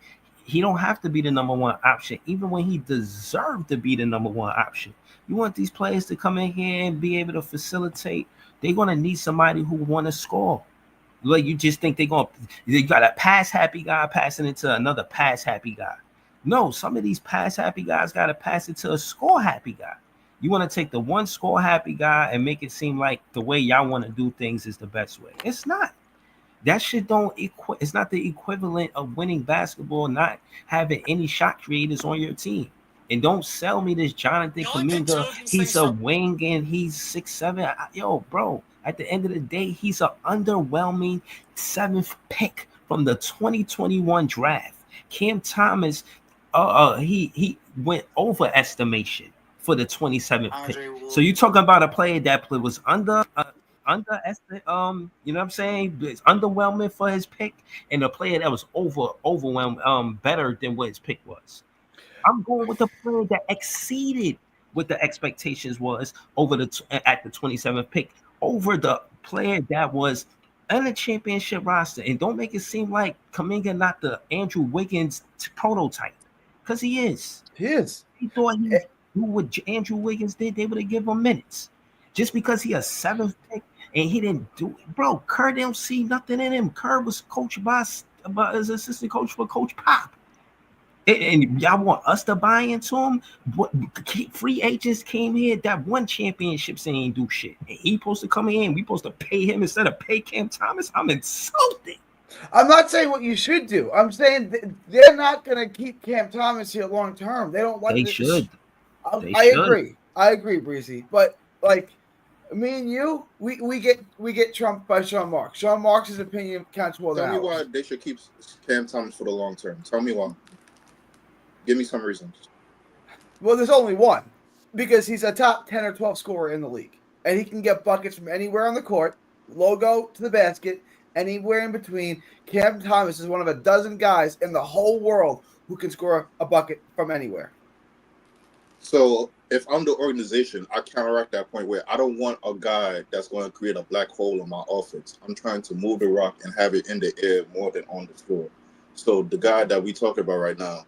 he don't have to be the number one option, even when he deserved to be the number one option. You want these players to come in here and be able to facilitate. They're going to need somebody who want to score. Like you just think they got a pass happy guy passing it to another pass happy guy. No, some of these pass happy guys got to pass it to a score happy guy. You want to take the one score happy guy and make it seem like the way y'all want to do things is the best way. It's not. That shit it's not the equivalent of winning basketball, not having any shot creators on your team. And don't sell me this Jonathan Kuminga. He's a wing and he's 6'7". Yo, bro, at the end of the day, he's an underwhelming 7th pick from the 2021 draft. Cam Thomas, he went overestimation for the 27th pick. So you talking about a player that was you know what I'm saying? It's underwhelming for his pick, and a player that was overwhelmed, better than what his pick was. I'm going with the player that exceeded what the expectations was at the 27th pick over the player that was on the championship roster. And don't make it seem like Kuminga not the Andrew Wiggins prototype, because he is. He is. He thought he would do what Andrew Wiggins did. They would have given him minutes. Just because he a 7th pick and he didn't do it. Bro, Kerr didn't see nothing in him. Kerr was coached by his assistant coach for Coach Pop. And y'all want us to buy into him? What free agents came here that won championships and ain't do shit. And he supposed to come in. We supposed to pay him instead of pay Cam Thomas. I'm insulted. I'm not saying what you should do. I'm saying they're not going to keep Cam Thomas here long term. They don't want. They should. I agree. I agree, Breezy. But like me and you, we get trumped by Sean Marks. Sean Marks' opinion counts more than ours. Tell me why they should keep Cam Thomas for the long term. Tell me why. Give me some reasons. Well, there's only one. Because he's a top 10 or 12 scorer in the league. And he can get buckets from anywhere on the court, logo to the basket, anywhere in between. Cam Thomas is one of a dozen guys in the whole world who can score a bucket from anywhere. So if I'm the organization, I counteract that point where I don't want a guy that's going to create a black hole in my offense. I'm trying to move the rock and have it in the air more than on the floor. So the guy that we talk about right now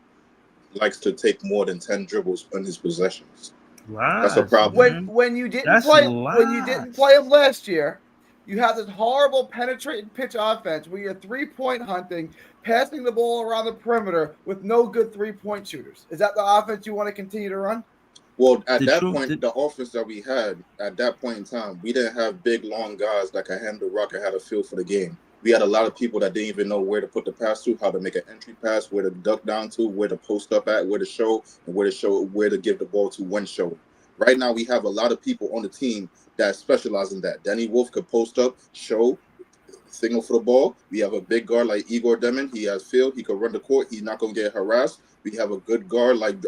likes to take more than 10 dribbles in his possessions. Wow. That's a problem. When you didn't play him last year, you have this horrible penetrating pitch offense where you're 3-point hunting, passing the ball around the perimeter with no good 3-point shooters. Is that the offense you want to continue to run? Well, at that point, the offense that we had at that point in time, we didn't have big, long guys that could handle the rock and had a feel for the game. We had a lot of people that didn't even know where to put the pass to, how to make an entry pass, where to duck down to, where to post up at, where to show, and where to give the ball to when show. Right now, we have a lot of people on the team that specialize in that. Danny Wolf could post up, show, signal for the ball. We have a big guard like Igor Demon. He has feel. He could run the court. He's not going to get harassed. We have a good guard like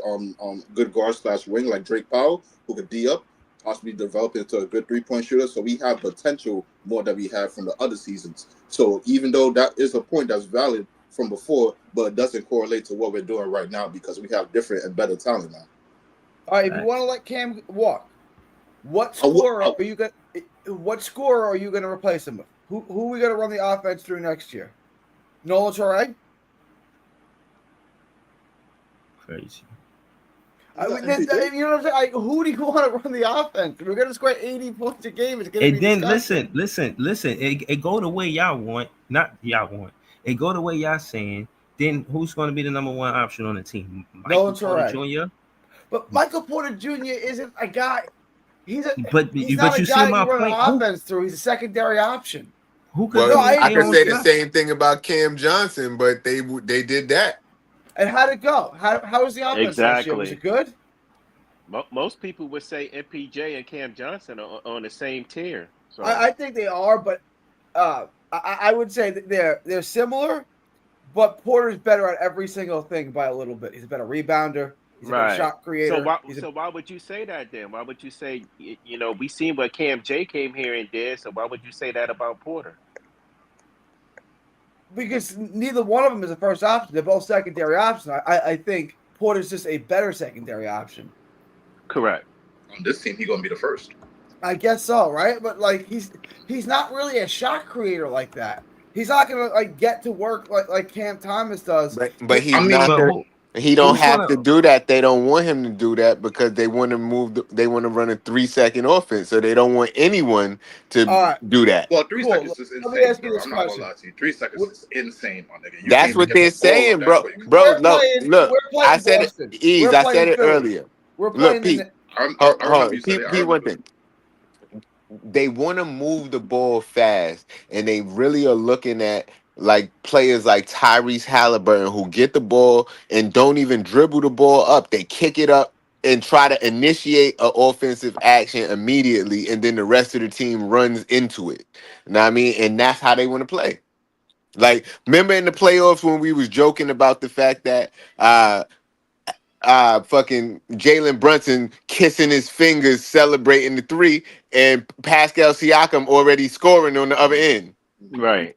good guard / wing like Drake Powell, who could D up, possibly develop into a good 3-point shooter. So we have potential more than we had from the other seasons. So even though that is a point that's valid from before, but it doesn't correlate to what we're doing right now because we have different and better talent now. All right, if you want to let Cam walk, what scorer are you going to replace him with? Who are we going to run the offense through next year? Nolan Torrey? Crazy. You know what I'm saying? Like, who do you want to run the offense? We're going to score 80 points a game. It's going to be then disgusting. listen. It go the way y'all want, not y'all want. It go the way y'all saying. Then who's going to be the number one option on the team? Michael Porter Jr. But Michael Porter Jr. isn't a guy. He's not you a see guy my you run point. an offense through. He's a secondary option. Who could? Well, I could say the same thing about Cam Johnson, but they did that. And how'd it go? How was the offense last year? Was it good? Most people would say MPJ and Cam Johnson are on the same tier. So I think they are, but I would say that they're similar, but Porter's better at every single thing by a little bit. He's a better rebounder. He's a better shot creator. So why would you say that then? Why would you say, we seen what Cam J came here and did, so why would you say that about Porter? Because neither one of them is a first option. They're both secondary options. I think Porter's just a better secondary option. Correct. On this team, he's going to be the first. I guess so, right? But like he's not really a shot creator like that. He's not going to get to work like Cam Thomas does. But he's he don't have to do that. They don't want him to do that because they want to they want to run a 3-second offense, so they don't want anyone to do that. Well, 3 seconds is insane. Let me ask you this question. I'm not gonna lie to you. 3 seconds is insane, my nigga. That's what they're saying, bro. Bro, look. I said it. I said it earlier. Look, Pete. Pete, one thing. They want to move the ball fast, and they really are looking at like players like Tyrese Halliburton who get the ball and don't even dribble the ball up. They kick it up and try to initiate an offensive action immediately, and then the rest of the team runs into it. You know what I mean? And that's how they want to play. Like, remember in the playoffs when we was joking about the fact that fucking Jalen Brunson kissing his fingers celebrating the three, and Pascal Siakam already scoring on the other end. Right.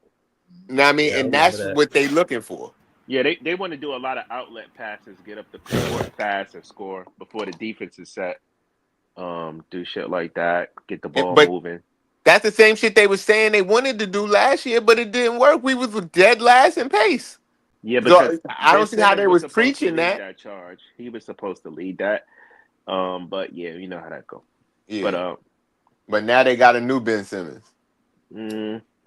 You know what I mean? Yeah, I And remember that's that. what they looking for. Yeah, they want to do a lot of outlet passes, get up the court fast and score before the defense is set. Do shit like that, get the ball But moving. that's the same shit they were saying they wanted to do last year, but it didn't work. We was dead last in pace. Yeah, because So I Ben don't see how Simmons they was was supposed to preaching lead that. that charge. He was supposed to lead that. But yeah, you know how that go. Yeah. But now they got a new Ben Simmons.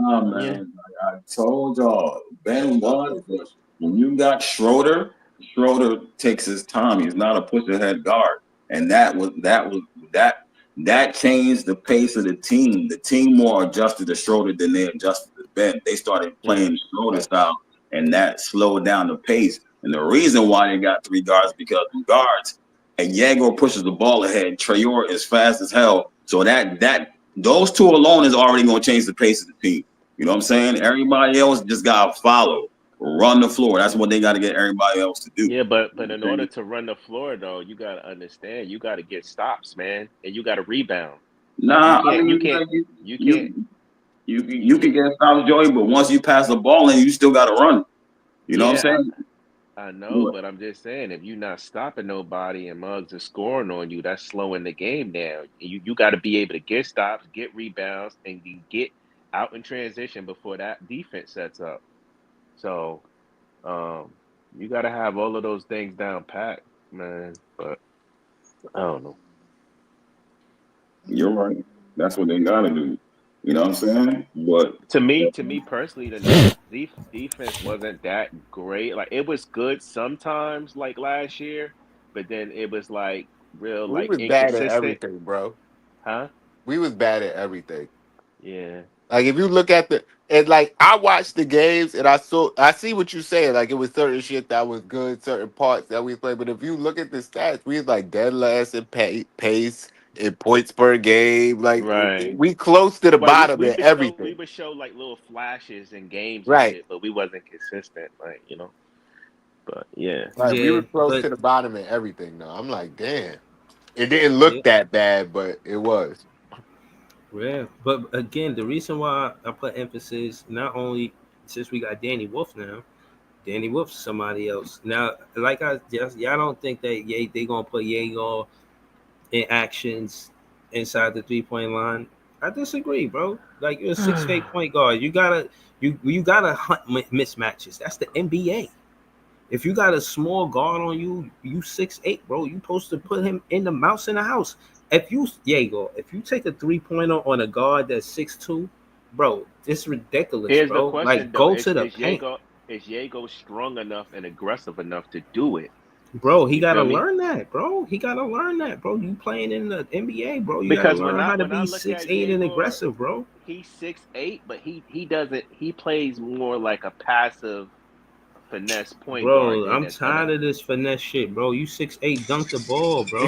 Oh man, like I told y'all, Ben was when you got Schroeder takes his time. He's not a push ahead guard, and that changed the pace of the team. The team more adjusted to Schroeder than they adjusted to Ben. They started playing Schroeder style, and that slowed down the pace. And the reason why they got three guards because the guards and Yago pushes the ball ahead. Traore is fast as hell, so that those two alone is already going to change the pace of the team. You know what I'm saying? Everybody else just got to follow, run the floor. That's what they got to get everybody else to do. Yeah, but in order to run the floor though, you got to understand you got to get stops, man, and you got to rebound. Nah, Like, you can get stops, Joey, but once you pass the ball in, you still got to run. You know what I'm saying? I know, but I'm just saying, if you're not stopping nobody and Muggs is scoring on you, that's slowing the game down. You got to be able to get stops, get rebounds, and you get out in transition before that defense sets up. So, you got to have all of those things down pat, man. But I don't know. You're right. That's what they got to do. You know what I'm saying? But to me personally, the Nets defense wasn't that great. Like, it was good sometimes, like last year, but then it was like real, We like was bad at inconsistent. everything, bro. Huh? We was bad at everything. Yeah. Like if you look at like I watched the games and I see what you're saying. Like it was certain shit that was good, certain parts that we played. But if you look at the stats, we was like dead last in pace, in points per game. Like Right. we close to the Well, bottom in everything. we would show like little flashes in games and Right. shit, but we wasn't consistent, like, But yeah. Like we were close to the bottom in everything. Though I'm like, damn, it didn't look that bad, but it was. Yeah, but again, the reason why I put emphasis not only since we got Danny Wolf now, Danny Wolf's somebody else. Now, like I just y'all don't think that they gonna put Yago in actions inside the 3-point line. I disagree, bro. Like you're a 6'8" point guard. You gotta hunt mismatches. That's the NBA. If you got a small guard on you, you 6'8", bro. You supposed to put him in the mouse in the house. If you take a 3-pointer on a guard that's 6'2", bro, it's ridiculous, Here's bro. the question, Like though. go to the paint. Is Yago strong enough and aggressive enough to do it? Bro, he gotta feel me? learn that, bro. He gotta learn that, bro. You playing in the NBA, bro. You Because gotta learn how to be 6'8" and aggressive, bro. He's 6'8", but he doesn't. He plays more like a passive finesse point guard. Bro, I'm tired of this finesse shit, bro. You 6'8", dunk the ball, bro.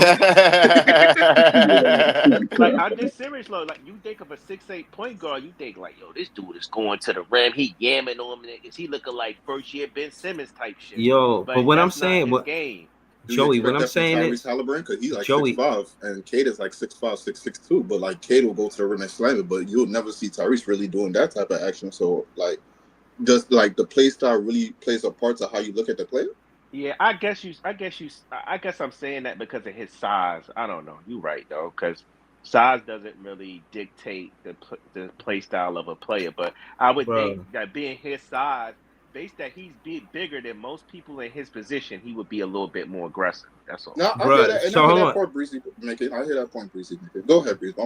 Like, I'm just serious, though. Like, you think of a 6'8" point guard, you think like, yo, this dude is going to the rim. He yamming on niggas. He looking like first year Ben Simmons type shit. Yo, but what I'm that's not saying, his what game. Joey, what I'm saying Tyrese is, Halliburton, because he's like Joey, 6'5", and Cade is like 6'5", 6'6" but like Cade will go to the rim and slam it, but you'll never see Tyrese really doing that type of action. So like, does like the play style really plays a part to how you look at the player? Yeah, I guess I'm saying that because of his size. I don't know. You're right though, because size doesn't really dictate the play style of a player. But I would think that being his size, based that he's bigger than most people in his position, he would be a little bit more aggressive. That's all. No, I hear that. And I hear that point, Breezy make it. I hear that point, Breezy make it. Go ahead, Breezy.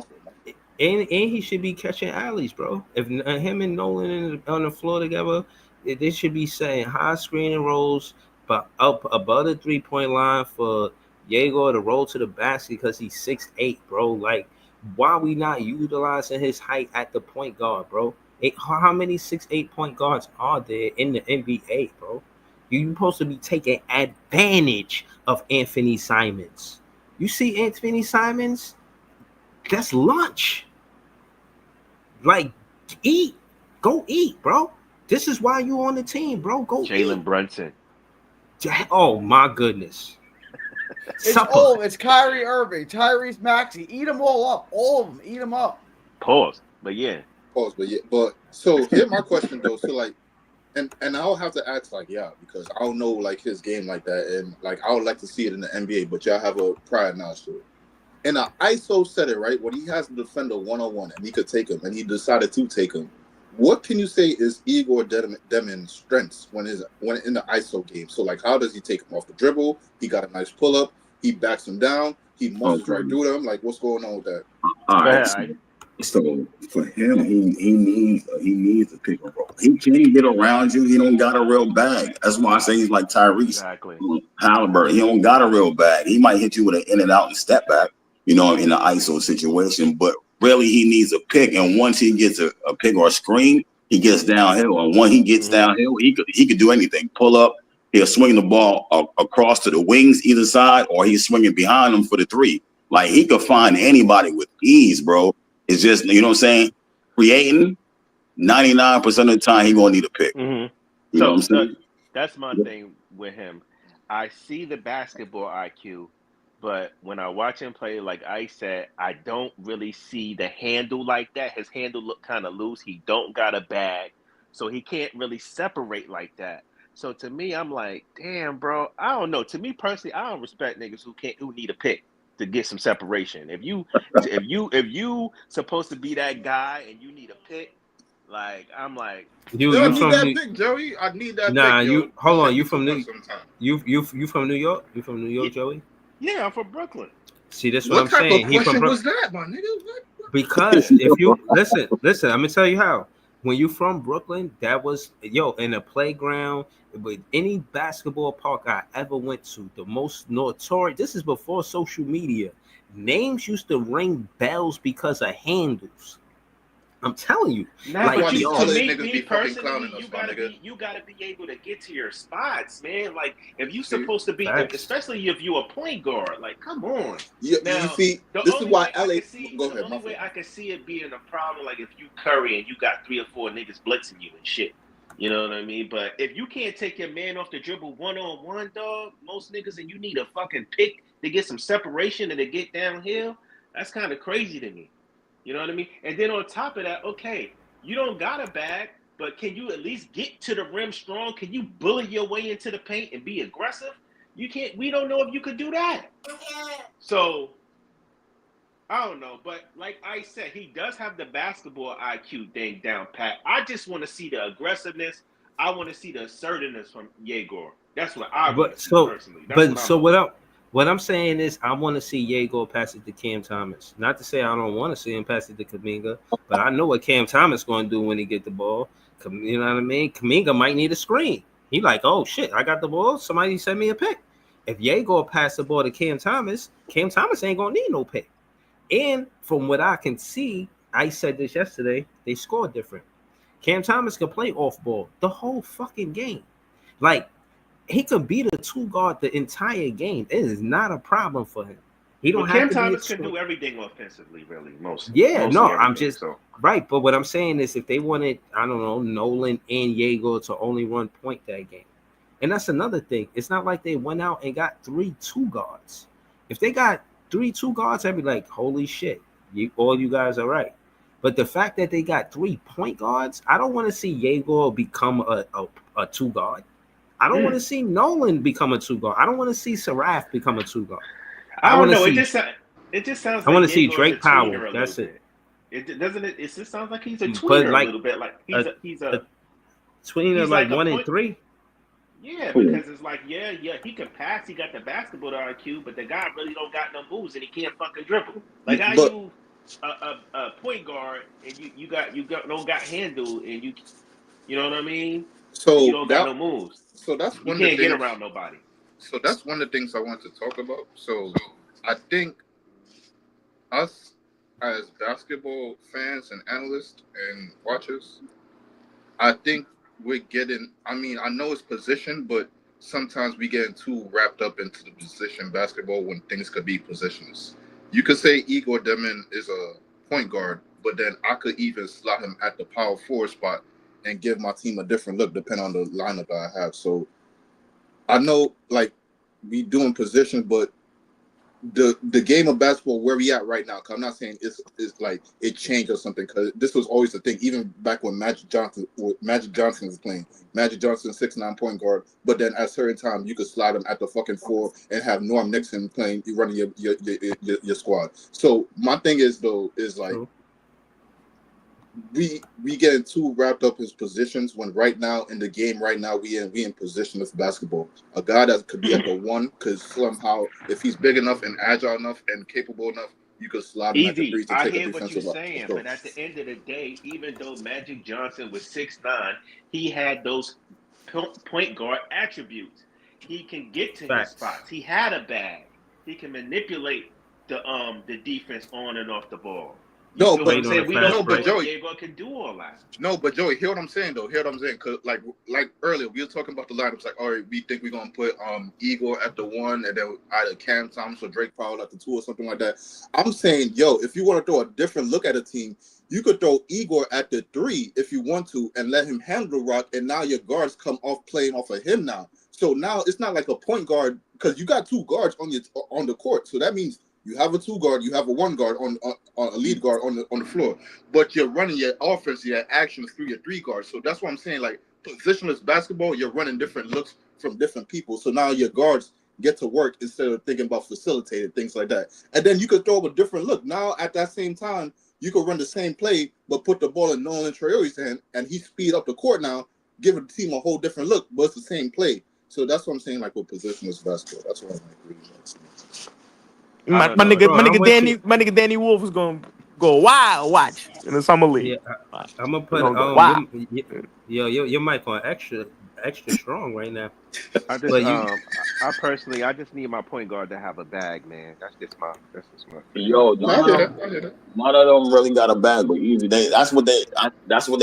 And he should be catching alleys, bro. If him and Nolan on the floor together, they should be setting high screening rolls, but up above the 3-point line for Yago to roll to the basket because he's 6'8", bro. Like, why we not utilizing his height at the point guard, bro? How many 6'8" point guards are there in the NBA, bro? You're supposed to be taking advantage of Anthony Simons. You see Anthony Simons? That's lunch. Like, eat. Go eat, bro. This is why you on the team, bro. Go Jalen eat. Brunson. Oh my goodness. It's Kyrie Irving, Tyrese Maxey. Eat them all up. All of them. Eat them up. Pause. But yeah. Pause. But yeah. But so here's my question though. So like, and I'll have to ask like, yeah, because I don't know like his game like that, and like I would like to see it in the NBA, but y'all have a prior knowledge to it. In an ISO setting, right, when he has a defender 1-on-1 and he could take him, and he decided to take him, what can you say is Igor Demon's strengths when in the ISO game? So like, how does he take him off the dribble? He got a nice pull up. He backs him down. He muscles right through them. Like, what's going on with that? All right. So for him, he needs a pick and roll. He can get around you. He don't got a real bag. That's why I say he's like Tyrese Halliburton. He don't got a real bag. He might hit you with an in and out and step back, in the ISO situation. But really, he needs a pick. And once he gets a pick or a screen, he gets downhill. And when he gets downhill, he could do anything. Pull up. He'll swing the ball across to the wings either side, or he's swinging behind him for the three. Like, he could find anybody with ease, bro. It's just, you know what I'm saying? Creating 99% of the time, he gonna need a pick. Mm-hmm. You know what I'm saying? That's my thing with him. I see the basketball IQ, but when I watch him play, like I said, I don't really see the handle like that. His handle look kind of loose. He don't got a bag, so he can't really separate like that. So to me, I'm like, damn, bro. I don't know. To me personally, I don't respect niggas who need a pick to get some separation. If you supposed to be that guy and you need a pick, like I'm like, you from that pick, Joey. I need that. Nah, pick, you hold on. You from New? You from New York? You from New York, Joey? Yeah, I'm from Brooklyn. See, that's what I'm saying. What type of question was that, my nigga? What? Because if you listen, I'm gonna tell you how. When you from Brooklyn, that was in a playground with any basketball park I ever went to. The most notorious. This is before social media. Names used to ring bells because of handles. I'm telling you. Me personally, you gotta be able to get to your spots, man. Like, if you supposed to be, especially if you a point guard, like, come on. You see, this is why LA. Go ahead. The only way I can see it being a problem, like if you Curry and you got 3 or 4 niggas blitzing you and shit. You know what I mean? But if you can't take your man off the dribble 1-on-1, dog, most niggas, and you need a fucking pick to get some separation and to get downhill, that's kind of crazy to me. You know what I mean? And then on top of that, okay, you don't got a bag, but can you at least get to the rim strong? Can you bully your way into the paint and be aggressive? You can't. We don't know if you could do that. So, I don't know. But like I said, he does have the basketball IQ thing down pat. I just want to see the aggressiveness. I want to see the assertiveness from Yegor. That's what I want to see personally. What I'm saying is I want to see Yegor pass it to Cam Thomas. Not to say I don't want to see him pass it to Kuminga, but I know what Cam Thomas going to do when he get the ball. You know what I mean? Kuminga might need a screen. He like, oh, shit, I got the ball. Somebody send me a pick. If Yegor pass the ball to Cam Thomas ain't going to need no pick. And from what I can see, I said this yesterday, they score different. Cam Thomas can play off ball the whole fucking game. Like, he could be the 2 guard the entire game. It is not a problem for him. He don't have Cam to Thomas can do everything offensively, really. I'm just right. But what I'm saying is, if they wanted, I don't know, Nolan and Yegor to only run point that game, and that's another thing. It's not like they went out and got 3 2 guards. If they got 3 2 guards, I'd be like, holy shit, all you guys are right. But the fact that they got 3 point guards, I don't want to see Yegor become a 2 guard. I don't want to see Nolan become a 2 guard. I don't want to see Saraf become a 2 guard. I don't know. It just sounds. I want to see Drake Powell. That's it. It doesn't. It just sounds like he's a tweener a little bit. Like he's a tweener, like 1 and 3. Yeah, because it's like he can pass. He got the basketball IQ, but the guy really don't got no moves and he can't fucking dribble. Like how you a point guard and you don't got handle and you know what I mean. So you don't got no moves. So that's you can't get around nobody. So that's one of the things I want to talk about. So I think us as basketball fans and analysts and watchers, I think we're getting. I mean, I know it's position, but sometimes we getting too wrapped up into the position basketball when things could be positions. You could say Igor Demon is a point guard, but then I could even slot him at the power forward spot and give my team a different look depending on the lineup that I have. So I know, like, we doing positions, but the game of basketball where we at right now, because I'm not saying it's like it changed or something, because this was always the thing, even back when Magic Johnson was playing. Magic Johnson 6'9" point guard, but then at certain time you could slide him at the fucking 4 and have Norm Nixon playing, you running your squad. So my thing is though is like we getting too wrapped up in positions when right now in the game right now we in positionless basketball. A guy that could be at the 1 because somehow if he's big enough and agile enough and capable enough, you could slide him at the Easy. 3s to I take a hear what defensive you're up. saying, but at the end of the day, even though Magic Johnson was 6'9", he had those point guard attributes. He can get to his spots. He had a bag. He can manipulate the defense on and off the ball. No, but Joey, Diego can do all that. No, but Joey, hear what I'm saying though. Hear what I'm saying, cause like earlier we were talking about the lineups. Like, all right, we think we're gonna put Igor at the 1, and then either Cam Thomas or Drake Powell at the 2 or something like that. I'm saying, yo, if you want to throw a different look at a team, you could throw Igor at the 3 if you want to, and let him handle the rock. And now your guards come off playing off of him now. So now it's not like a point guard because you got 2 guards on the court. So that means you have a 2 guard, you have a 1 guard on a lead guard on the floor, but you're running your offense, your actions through your 3 guards. So that's what I'm saying. Like positionless basketball, you're running different looks from different people. So now your guards get to work instead of thinking about facilitated things like that. And then you could throw a different look. Now at that same time, you could run the same play, but put the ball in Nolan Traore's hand, and he speed up the court now, giving the team a whole different look, but it's the same play. So that's what I'm saying. Like with positionless basketball, that's what I'm agree with. My nigga Danny Wolf is gonna go wild. Watch in the summer league. Yeah, I'm gonna put your mic on extra strong right now. I just need my point guard to have a bag, man. That's just my. Yo, none of them really got a bag, but easy. That's what they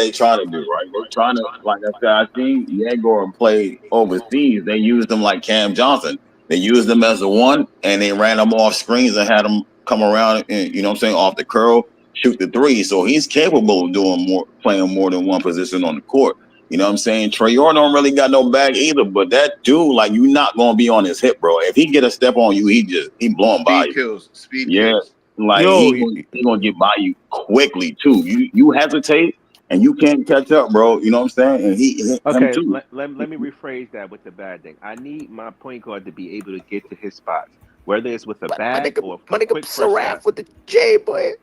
try to do, right? They're trying to, like I said, I see Yegor play overseas. They used him like Cam Johnson. They used him as a 1, and they ran him off screens and had him come around and, you know what I'm saying, off the curl, shoot the 3. So he's capable of playing more than one position on the court. You know what I'm saying? Traore don't really got no bag either, but that dude, like, you're not gonna be on his hip, bro. If he get a step on you, he blowing by you. Speed kills. Like he gonna get by you quickly too. You hesitate and you can't catch up, bro. You know what I'm saying? And him too. Let me rephrase that with the bad thing. I need my point guard to be able to get to his spots, whether it's with a bag or a quick first shot. With the J boy.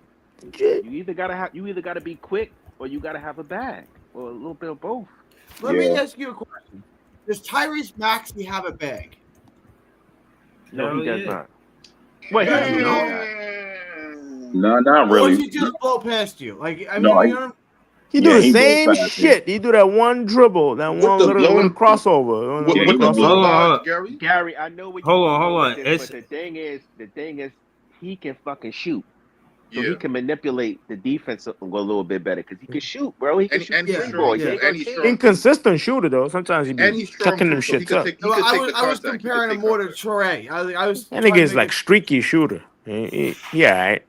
You either gotta be quick or you gotta have a bag or a little bit of both. Let me ask you a question. Does Tyrese Maxey have a bag? No, he does not. Wait, how do you know that? No, not really. Or does he just blow past you? Like, I mean, No, you know, He do the same shit. He do that one dribble, that one little crossover. Gary, I know what hold on. But the thing is, he can fucking shoot. So he can manipulate the defense a little bit better because he can shoot, bro. He can shoot three ball. Inconsistent shooter though. Sometimes he be chucking them shits up. I was comparing him more to Traore. That nigga is like streaky shooter. Yeah.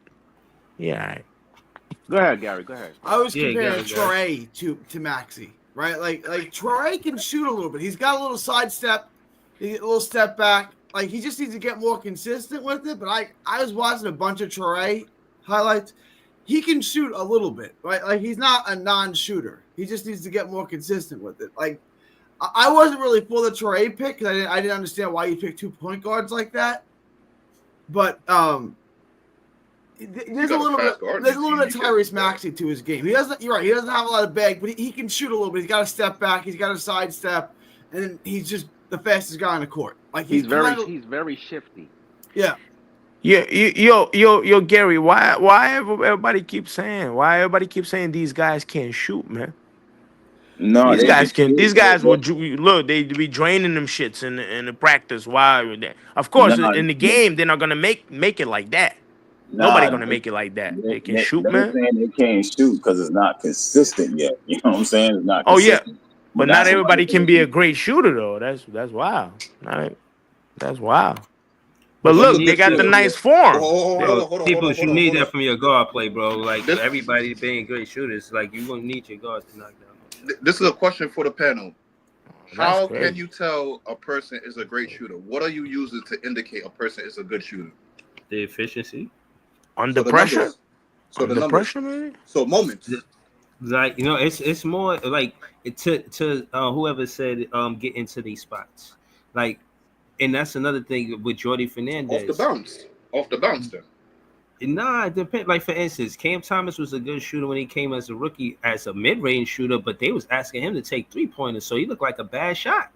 Go ahead, Gary. Go ahead. I was comparing Traore to Maxey, right? Like Traore can shoot a little bit. He's got a little sidestep, a little step back. Like he just needs to get more consistent with it. But I was watching a bunch of Traore highlights. He can shoot a little bit, right? Like he's not a non-shooter. He just needs to get more consistent with it. Like I wasn't really for the Traore pick because I didn't understand why you picked 2 point guards like that. But there's a little bit of Tyrese Maxey to his game. You're right. He doesn't have a lot of bag, but he can shoot a little bit. He's got a step back. He's got a sidestep, and then he's just the fastest guy on the court. Like he's very shifty. Yeah. Yeah, yo, Gary, why everybody keeps saying these guys can't shoot, man? No, these guys will look. They be draining them shits in the practice. Why? Of course, in the game they're not gonna make it like that. Nobody Nah, gonna make it like that. They can they, shoot, they're man. saying they can't shoot because it's not consistent yet. You know what I'm saying? It's not Oh yeah, consistent. But but not that's another everybody can be a thing. great shooter though. That's wild. That's wild. But But you What's a look, they good need got the shooter? to. nice Oh, form. hold on, hold on, hold People, on, you hold on, need hold on. that from your guard play, bro. Like This everybody being great shooters, like you gonna need your guards to knock down those shots. this is a question for the panel. That's How can crazy. you tell a person is a great shooter? What are you using to indicate a person is a good shooter? The efficiency, Under So the pressure, numbers. So the under numbers. pressure, maybe. So moments. like it's more like to whoever said get into these spots, like, and that's another thing with Jordy Off the Fernandez. bounce. Off the bounce then. Nah, it depends. Like for instance, Cam Thomas was a good shooter when he came as a rookie, as a mid-range shooter, but they was asking him to take 3-pointers, so he looked like a bad shot.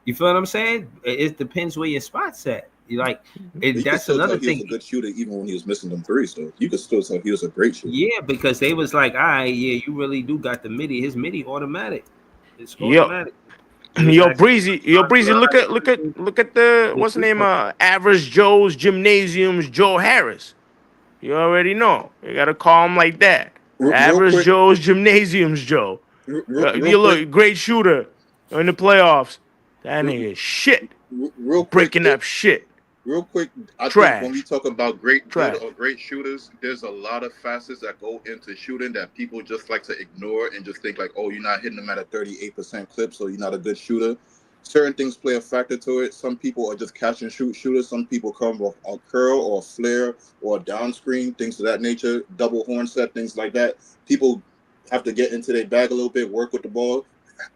You feel what I'm saying? It depends where your spot's at. You like, You could that's still tell another he was a thing. good shooter even when he was missing them threes, though. You could still tell he was a great shooter. Yeah, because they was like, all right, yeah, you really do got the midi. His midi automatic. It's Yo, automatic. He was actually Breezy. Look at the what's the name? Average Joe's Gymnasium's Joe Harris. You already know. You gotta call him like that. Real Average quick, Joe's Gymnasium's Joe. real You quick, look great shooter in the playoffs. That nigga is shit. real quick. Breaking up shit. Real quick, I think when we Trash. talk about good Trash. or great shooters, there's a lot of facets that go into shooting that people just like to ignore and just think like, oh, you're not hitting them at a 38% clip, so you're not a good shooter. Certain things play a factor to it. Some people are just catch and shoot shooters. Some people come with a curl or a flare or a down screen, things of that nature, double horn set, things like that. People have to get into their bag a little bit, work with the ball,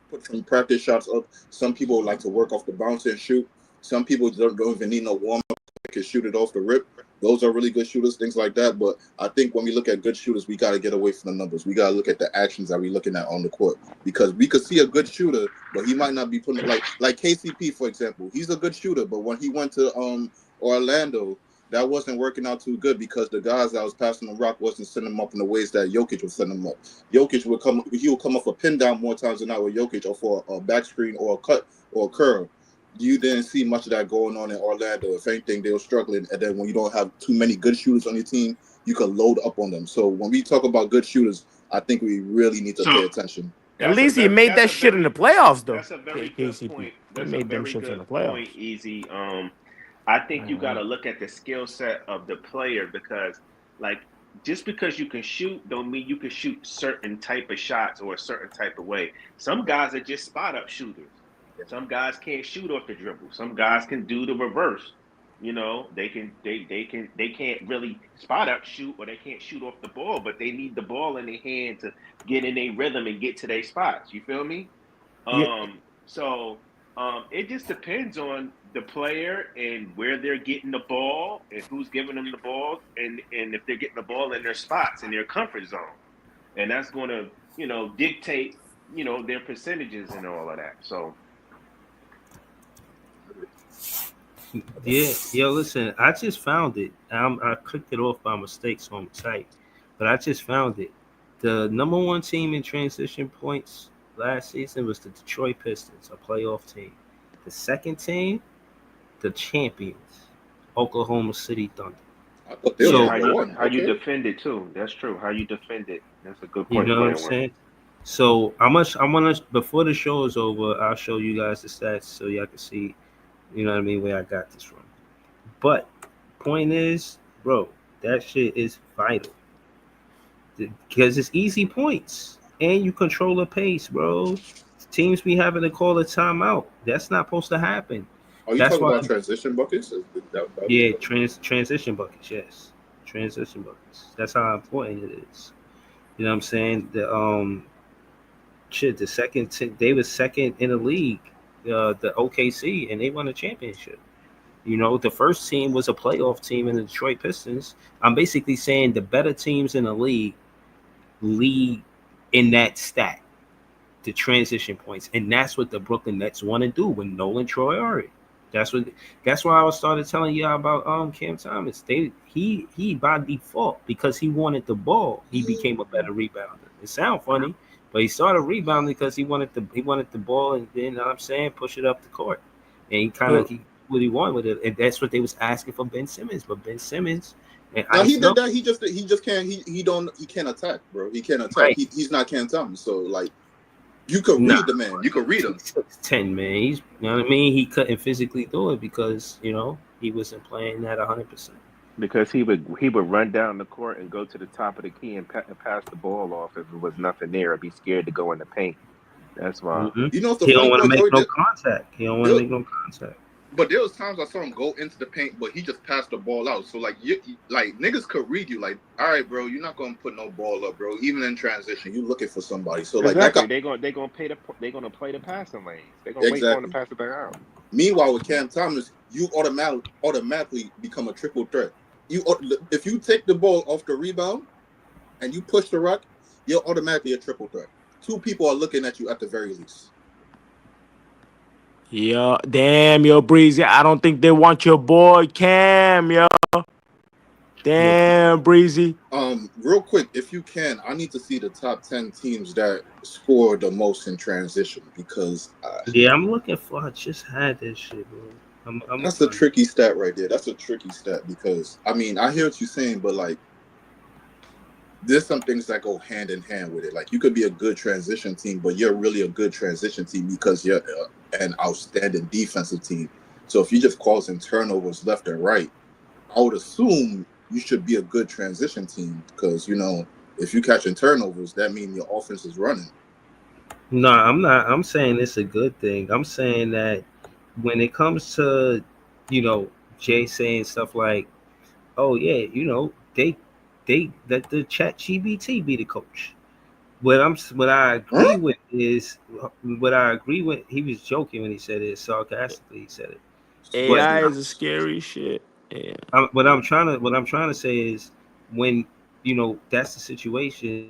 put some practice shots up. Some people like to work off the bounce and shoot. Some people don't even need no warm up; they can shoot it off the rip. Those are really good shooters, things like that. But I think when we look at good shooters, we got to get away from the numbers. We got to look at the actions that we're looking at on the court, because we could see a good shooter, but he might not be putting like KCP, for example. He's a good shooter, but when he went to Orlando, that wasn't working out too good because the guys that was passing the rock wasn't sending them up in the ways that Jokic was sending them up. Jokic would come off a pin down more times than not with Jokic, or for a back screen or a cut or a curl. You didn't see much of that going on in Orlando. If anything, they were struggling. And then when you don't have too many good shooters on your team, you can load up on them. So when we talk about good shooters, I think we really need to pay attention. At least he made that shit in the playoffs, though. That's a very good KCP. point. He That's a made them very shits in the good playoffs. point, Easy. I think you got to look at the skill set of the player, because, like, just because you can shoot don't mean you can shoot certain type of shots or a certain type of way. Some guys are just spot up shooters. Some guys can't shoot off the dribble. Some guys can do the reverse. You know, they can't really spot up shoot, or they can't shoot off the ball, but they need the ball in their hand to get in their rhythm and get to their spots. You feel me? Yeah. So it just depends on the player and where they're getting the ball and who's giving them the ball, and if they're getting the ball in their spots in their comfort zone, and that's going to dictate their percentages and all of that. So. Yeah, yo, listen, I just found it. I clicked it off by mistake, so I'm tight. But I just found it. The number one team in transition points last season was the Detroit Pistons, a playoff team. The second team, the champions, Oklahoma City Thunder. So how you defend it too? That's true. How you defend it? That's a good point. You know what I'm saying? So I want to, before the show is over, I'll show you guys the stats so y'all can see. You know what I mean? Where I got this from. But point is, bro, that shit is vital. Because it's easy points. And you control the pace, bro. Teams be having to call a timeout. That's not supposed to happen. Are you talking about transition buckets? Yeah, transition buckets, yes. Transition buckets. That's how important it is. You know what I'm saying? The second they were second in the league. The OKC, and they won a championship. You know, the first team was a playoff team in the Detroit Pistons. I'm basically saying the better teams in the league lead in that stat, the transition points, and that's what the Brooklyn Nets want to do with Nolan Troy Ari. That's why I started telling y'all about Cam Thomas. He by default, because he wanted the ball, he became a better rebounder. It sounds funny. But he started rebounding because he wanted the ball, and then, you know what I'm saying, push it up the court. And he what he wanted with it, and that's what they was asking for Ben Simmons. But Ben Simmons and Now he Ice did that. He just can't. He can't attack, bro. He can't attack. Right. He's not Cam Thomas. So like, you could Nah. read the man. You could read him. 6'10", man. He's, you know what I mean. He couldn't physically do it because he wasn't playing at 100%. Because he would run down the court and go to the top of the key and pass the ball off if it was nothing there, or be scared to go in the paint. That's why. You know, He don't want to make no contact. He don't want to make no contact. But there was times I saw him go into the paint, but he just passed the ball out. So like, like niggas could read you. Like, all right, bro, you're not gonna put no ball up, bro. Even in transition, you looking for somebody. So like, exactly, they're gonna play the passing lanes. They're gonna wait for him to pass it back out. Meanwhile, with Cam Thomas, you automatically become a triple threat. If you take the ball off the rebound and you push the rock, you're automatically a triple threat. Two people are looking at you at the very least. Yeah, damn, yo, Breezy. I don't think they want your boy Cam, yo. Damn, Breezy. Real quick, if you can, I need to see the top 10 teams that score the most in transition because I'm looking for. I just had this shit, bro. That's a tricky stat right there. That's a tricky stat because I mean I hear what you're saying, but like there's some things that go hand in hand with it. Like you could be a good transition team, but you're really a good transition team because you're an outstanding defensive team. So if you just causing turnovers left and right, I would assume you should be a good transition team because if you're catching turnovers, that means your offense is running. No, I'm not. I'm saying it's a good thing. I'm saying that when it comes to, Jay saying stuff like, "Oh yeah, they let the chat GBT be the coach." What I agree with is he was joking when he said it. Sarcastically, he said it. AI is a scary shit. Yeah. What I'm trying to say is when that's the situation.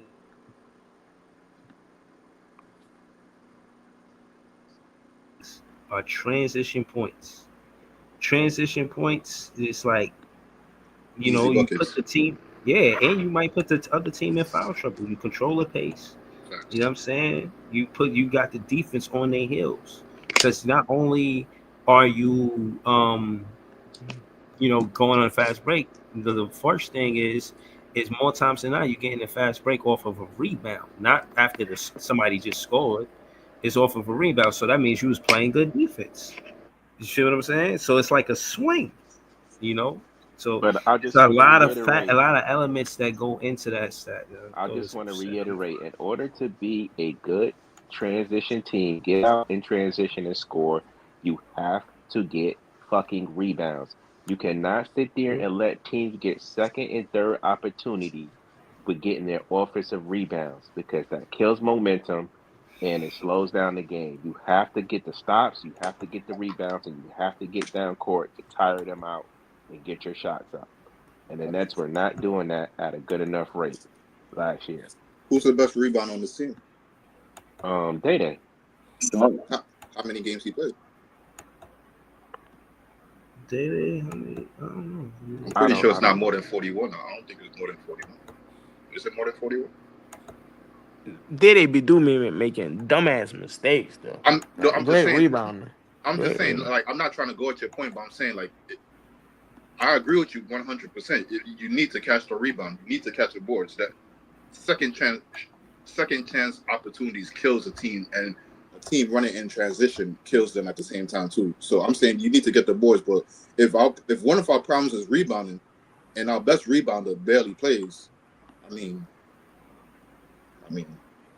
Are transition points. Transition points is like, you put the team, and you might put the other team in foul trouble. You control the pace. You know what I'm saying? You got the defense on their heels because not only are you, going on a fast break. The first thing is more times than not you're getting a fast break off of a rebound, not after somebody just scored. It's off of a rebound, so that means you was playing good defense. You see what I'm saying? So it's like a swing, So but I just a lot of elements that go into that stat. I just want to reiterate: in order to be a good transition team, get out in transition and score, you have to get fucking rebounds. You cannot sit there and let teams get second and third opportunities with getting their offensive rebounds because that kills momentum. And it slows down the game. You have to get the stops, you have to get the rebounds, and you have to get down court to tire them out and get your shots up. And the Nets were not doing that at a good enough rate last year. Who's the best rebound on this team? Day. How many games he played? Day, I don't know. I'm pretty sure it's not more than 41. I don't think it's more than 41. Is it more than 41? They be making dumbass mistakes though. I'm just saying. Rebounding. I'm just saying, like, I'm not trying to go at your point, but I'm saying, like, I agree with you 100%. You need to catch the rebound. You need to catch the boards. That second chance opportunities kills a team, and a team running in transition kills them at the same time too. So I'm saying you need to get the boards. But if one of our problems is rebounding, and our best rebounder barely plays, I mean,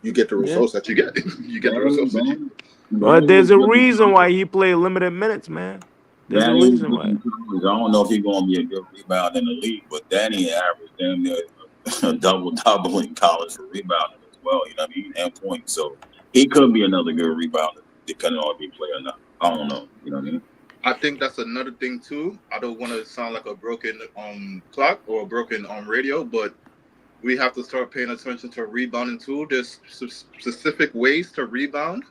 you get the results that you get. You get the results that you get. But there's a reason why he played limited minutes, man. There's a reason why. I don't know if he's going to be a good rebound in the league, but Danny averaged damn near a double in college for rebounding as well. You know what I mean? And points. So he could be another good rebounder, depending on if he play or not. I don't know. You know what I mean? I think that's another thing too. I don't want to sound like a broken clock or a broken radio, but we have to start paying attention to rebounding too. There's specific ways to rebound.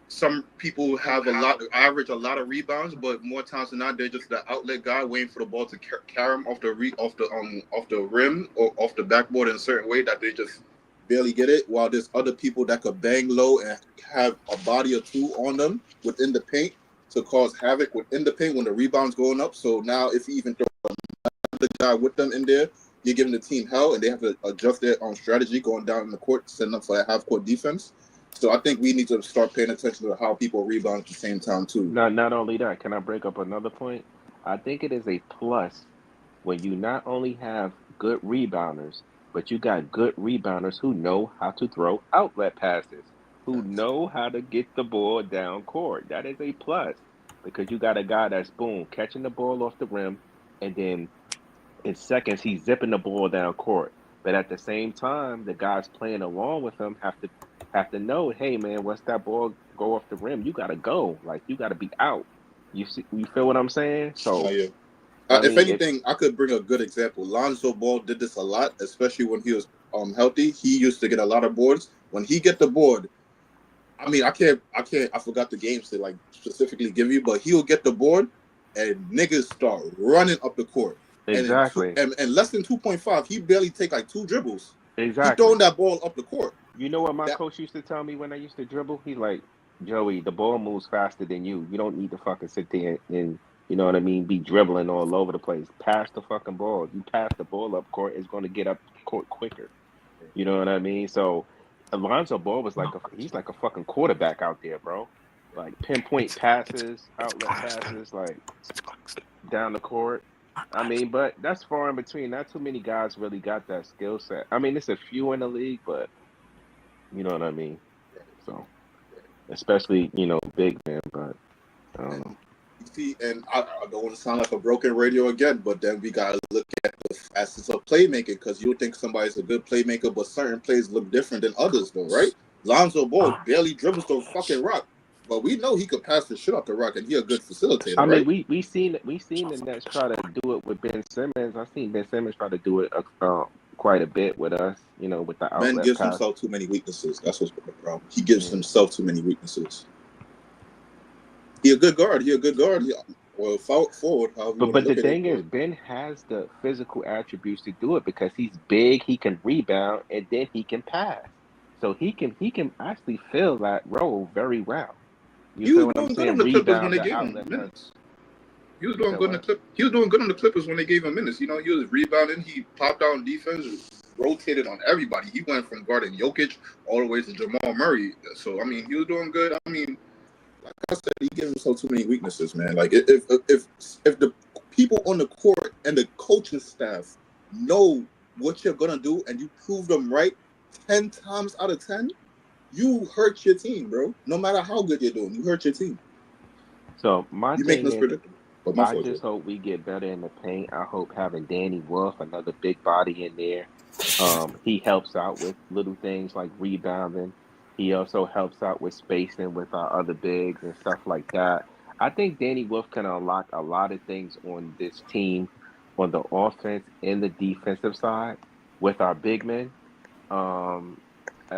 Some people average a lot of rebounds, but more times than not, they're just the outlet guy waiting for the ball to carry them off the rim or off the backboard in a certain way that they just barely get it. While there's other people that could bang low and have a body or two on them within the paint to cause havoc within the paint when the rebound's going up. So now if you even throw another guy with them in there, you're giving the team hell, and they have to adjust their own strategy going down in the court, setting up for that half-court defense. So I think we need to start paying attention to how people rebound at the same time too. Not only that, can I break up another point? I think it is a plus when you not only have good rebounders, but you got good rebounders who know how to throw outlet passes, who know how to get the ball down court. That is a plus because you got a guy that's boom catching the ball off the rim, and then in seconds he's zipping the ball down court. But at the same time, the guys playing along with him have to know, hey man, once that ball go off the rim, you gotta go. Like you gotta be out. You feel what I'm saying? So Yeah. I If mean, anything, I could bring a good example. Lonzo Ball did this a lot, especially when he was healthy. He used to get a lot of boards. When he get the board, I mean, I forgot the games to like specifically give you, but he'll get the board and niggas start running up the court. Exactly. And less than 2.5, he barely take like 2 dribbles. Exactly. He throwing that ball up the court. You know what my coach used to tell me when I used to dribble? He's like, Joey, the ball moves faster than you. You don't need to fucking sit there and you know what I mean, be dribbling all over the place. Pass the fucking ball. You pass the ball up court, it's going to get up court quicker. You know what I mean? So Alonzo Ball was he's like a fucking quarterback out there, bro. Like pinpoint passes, outlet passes, like down the court. I mean, but that's far in between. Not too many guys really got that skill set. I mean, it's a few in the league, but you know what I mean. So, especially big man, but I don't know. See, and I don't want to sound like a broken radio again, but then we gotta look at the facets of playmaking because you think somebody's a good playmaker, but certain plays look different than others, though, right? Lonzo Ball barely dribbles the fucking rock, but we know he could pass the shit off the rock, and he a good facilitator. I mean, right? we seen the Nets try to do it with Ben Simmons. I've seen Ben Simmons try to do it quite a bit with us, with the outlet Ben gives pass. himself too many weaknesses. That's what's the problem. He gives himself too many weaknesses. He a good guard. Well, forward. But the thing is, Ben has the physical attributes to do it because he's big. He can rebound and then he can pass. So he can actually fill that role very well. He was doing good on the Clippers when they gave him minutes. He was doing good on the He was doing good on the Clippers when they gave him minutes. He was rebounding. He popped out on defense, rotated on everybody. He went from guarding Jokic all the way to Jamal Murray. So I mean, he was doing good. I mean, like I said, he gives himself too many weaknesses, man. Like if the people on the court and the coaching staff know what you're gonna do and you prove them right 10 times out of 10, you hurt your team, bro. No matter how good you're doing, you hurt your team. So my you thing make us predictable. I just hope we get better in the paint. I hope having Danny Wolf, another big body in there, he helps out with little things like rebounding. He also helps out with spacing with our other bigs and stuff like that. I think Danny Wolf can unlock a lot of things on this team, on the offense and the defensive side with our big men. And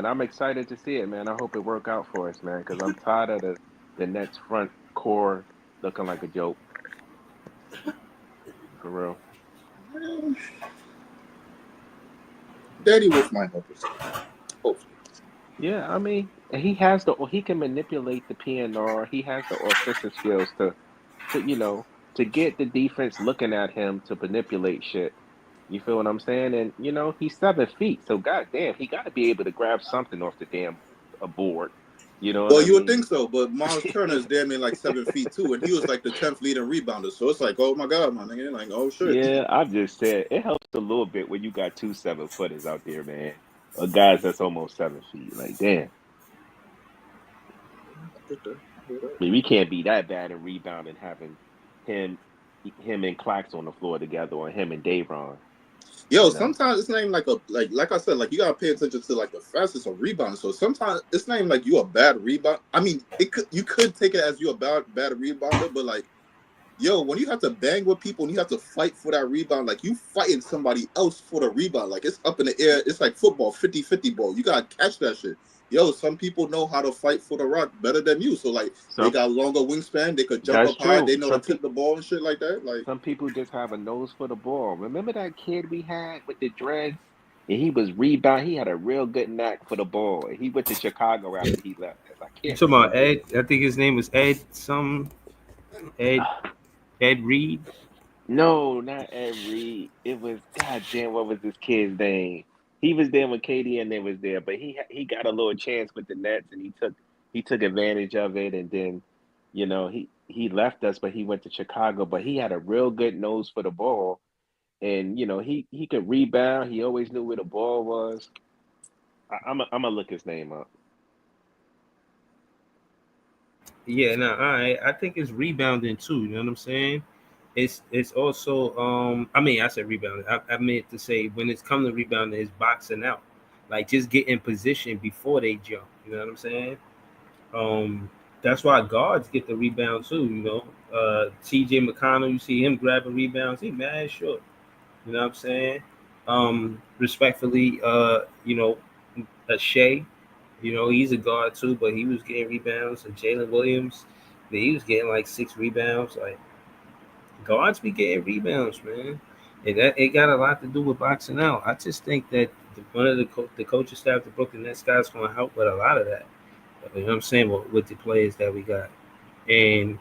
I'm excited to see it, man. I hope it work out for us, man, because I'm tired of the Nets front core looking like a joke. For real. Danny Wolf might help us. Hopefully. Yeah, I mean, he can manipulate the PNR. He has the offensive skills to get the defense looking at him to manipulate shit. You feel what I'm saying? And he's 7 feet, so goddamn, he got to be able to grab something off the damn board. Well, you would think so, but Miles Turner is damn near like 7 feet too, and he was like the 10th leading rebounder. So it's like, oh my god, my nigga, like, oh shit. Yeah, I've just said it helps a little bit when you got 2 7-footers out there, man. Or guys that's almost 7 feet. Like, damn. I mean, we can't be that bad in rebounding having him and Clax on the floor together, or him and Dayron. Yo, sometimes it's not even like I said, like you gotta pay attention to like the fastest of rebounding. So sometimes it's not even like you a bad rebound. I mean, you could take it as you a bad rebounder, but like, yo, when you have to bang with people and you have to fight for that rebound, like you fighting somebody else for the rebound, like it's up in the air. It's like football, 50-50 ball. You gotta catch that shit. Yo, some people know how to fight for the rock better than you. So like they got longer wingspan, they could jump up high, they know to tip the ball and shit like that. Like some people just have a nose for the ball. Remember that kid we had with the dreads? And he was rebound. He had a real good knack for the ball. And he went to Chicago after he left. You talking about Ed? I think his name was Ed. Ed Reed. No, not Ed Reed. It was goddamn. What was this kid's name? He was there when KD and they was there, but he got a little chance with the Nets, and he took advantage of it, and then, he left us, but he went to Chicago. But he had a real good nose for the ball, and he could rebound. He always knew where the ball was. I'm gonna look his name up. Yeah, no, I think it's rebounding too. You know what I'm saying? It's also I mean, I said rebounding. I meant to say when it's come to rebounding, it's boxing out, like just get in position before they jump. You know what I'm saying? That's why guards get the rebound too. T.J. McConnell, you see him grabbing rebounds. He mad short. You know what I'm saying? Respectfully, a Shea. He's a guard too, but he was getting rebounds. And Jalen Williams, he was getting like 6 rebounds. Like guards be getting rebounds, man. And that it got a lot to do with boxing out. I just think that one of the coaching staff, the Brooklyn Nets guys, going to help with a lot of that. You know what I'm saying? With the players that we got. And,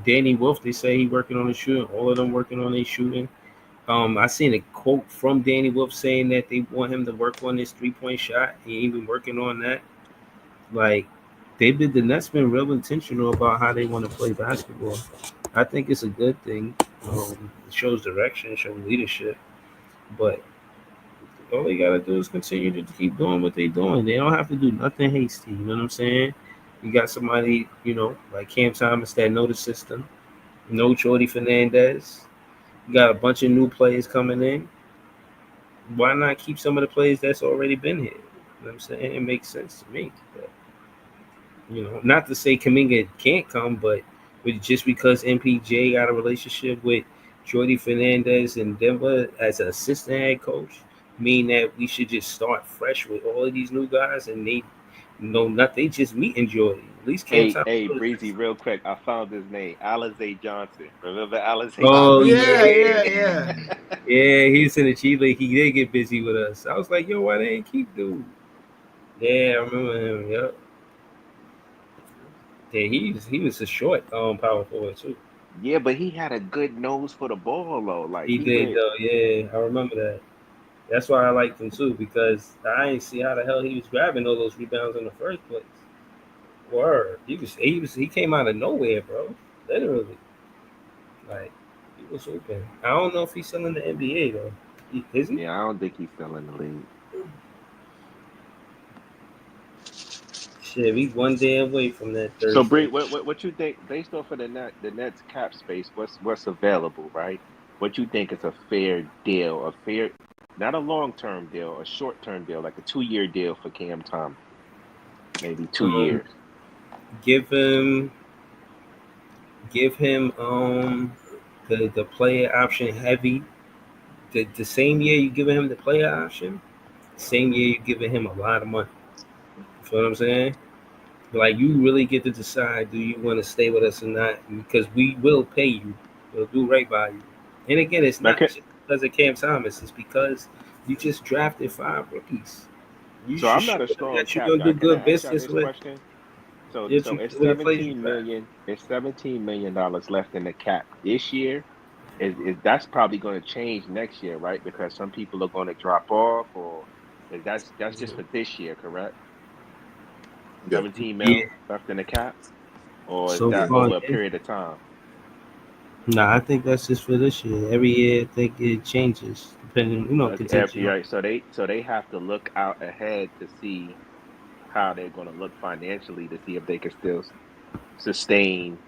Danny Wolf, they say he working on his shooting. All of them working on their shooting. I seen a quote from Danny Wolf saying that they want him to work on his 3-point shot. He ain't been working on that. Like, the Nets been real intentional about how they want to play basketball. I think it's a good thing. It shows direction, shows leadership. But all they gotta do is continue to keep doing what they're doing. They don't have to do nothing hasty. You know what I'm saying? You got somebody, like Cam Thomas that know the system. No Jordy Fernandez. You got a bunch of new players coming in. Why not keep some of the players that's already been here? You know what I'm saying? It makes sense to me. But, not to say Kuminga can't come, but just because MPJ got a relationship with Jordy Fernandez in Denver as an assistant head coach, mean that we should just start fresh with all of these new guys, and they they just meeting Jordy. At least Cam Hey, Breezy, real quick. I found his name, Alizé Johnson. Remember Alizé Oh Johnson? yeah. Yeah, he's in the G League. He did get busy with us. I was like, yo, why they ain't keep dude? Yeah, I remember him. Yep. Yeah, he was a short power forward too. Yeah, but he had a good nose for the ball though. Like He did though. Yeah, I remember that. That's why I liked him too, because I ain't see how the hell he was grabbing all those rebounds in the first place. Word. He came out of nowhere, bro. Literally. Like, he was open. I don't know if he's still in the NBA though. Is he? Yeah, I don't think he's still in the league. Shit, we one day away from that Thursday. So, Bree, what you think based off of the Nets cap space? What's available, right? What you think is a fair deal? Not a long-term deal, a short-term deal, like a 2-year deal for Cam Thomas, maybe 2 years. Give him the player option heavy. The same year you giving him the player option, same year you giving him a lot of money. You feel what I'm saying? Like, you really get to decide, do you want to stay with us or not? Because we will pay you. We'll do right by you. And again, it's not just because of Cam Thomas. It's because you just drafted 5 rookies. So I'm not a strong that you're cap gonna guy. do good Can I ask y'all business this with. question? So it's $17 million. It's $17 million left in the cap this year. Is that's probably going to change next year, right? Because some people are going to drop off, or is that's just for this year, correct? 17 mil left in the cap, or is So that far, over a period of time? Nah, I think that's just for this year. Every year, I think it changes depending, contingent. Right. So they have to look out ahead to see how they're going to look financially to see if they can still sustain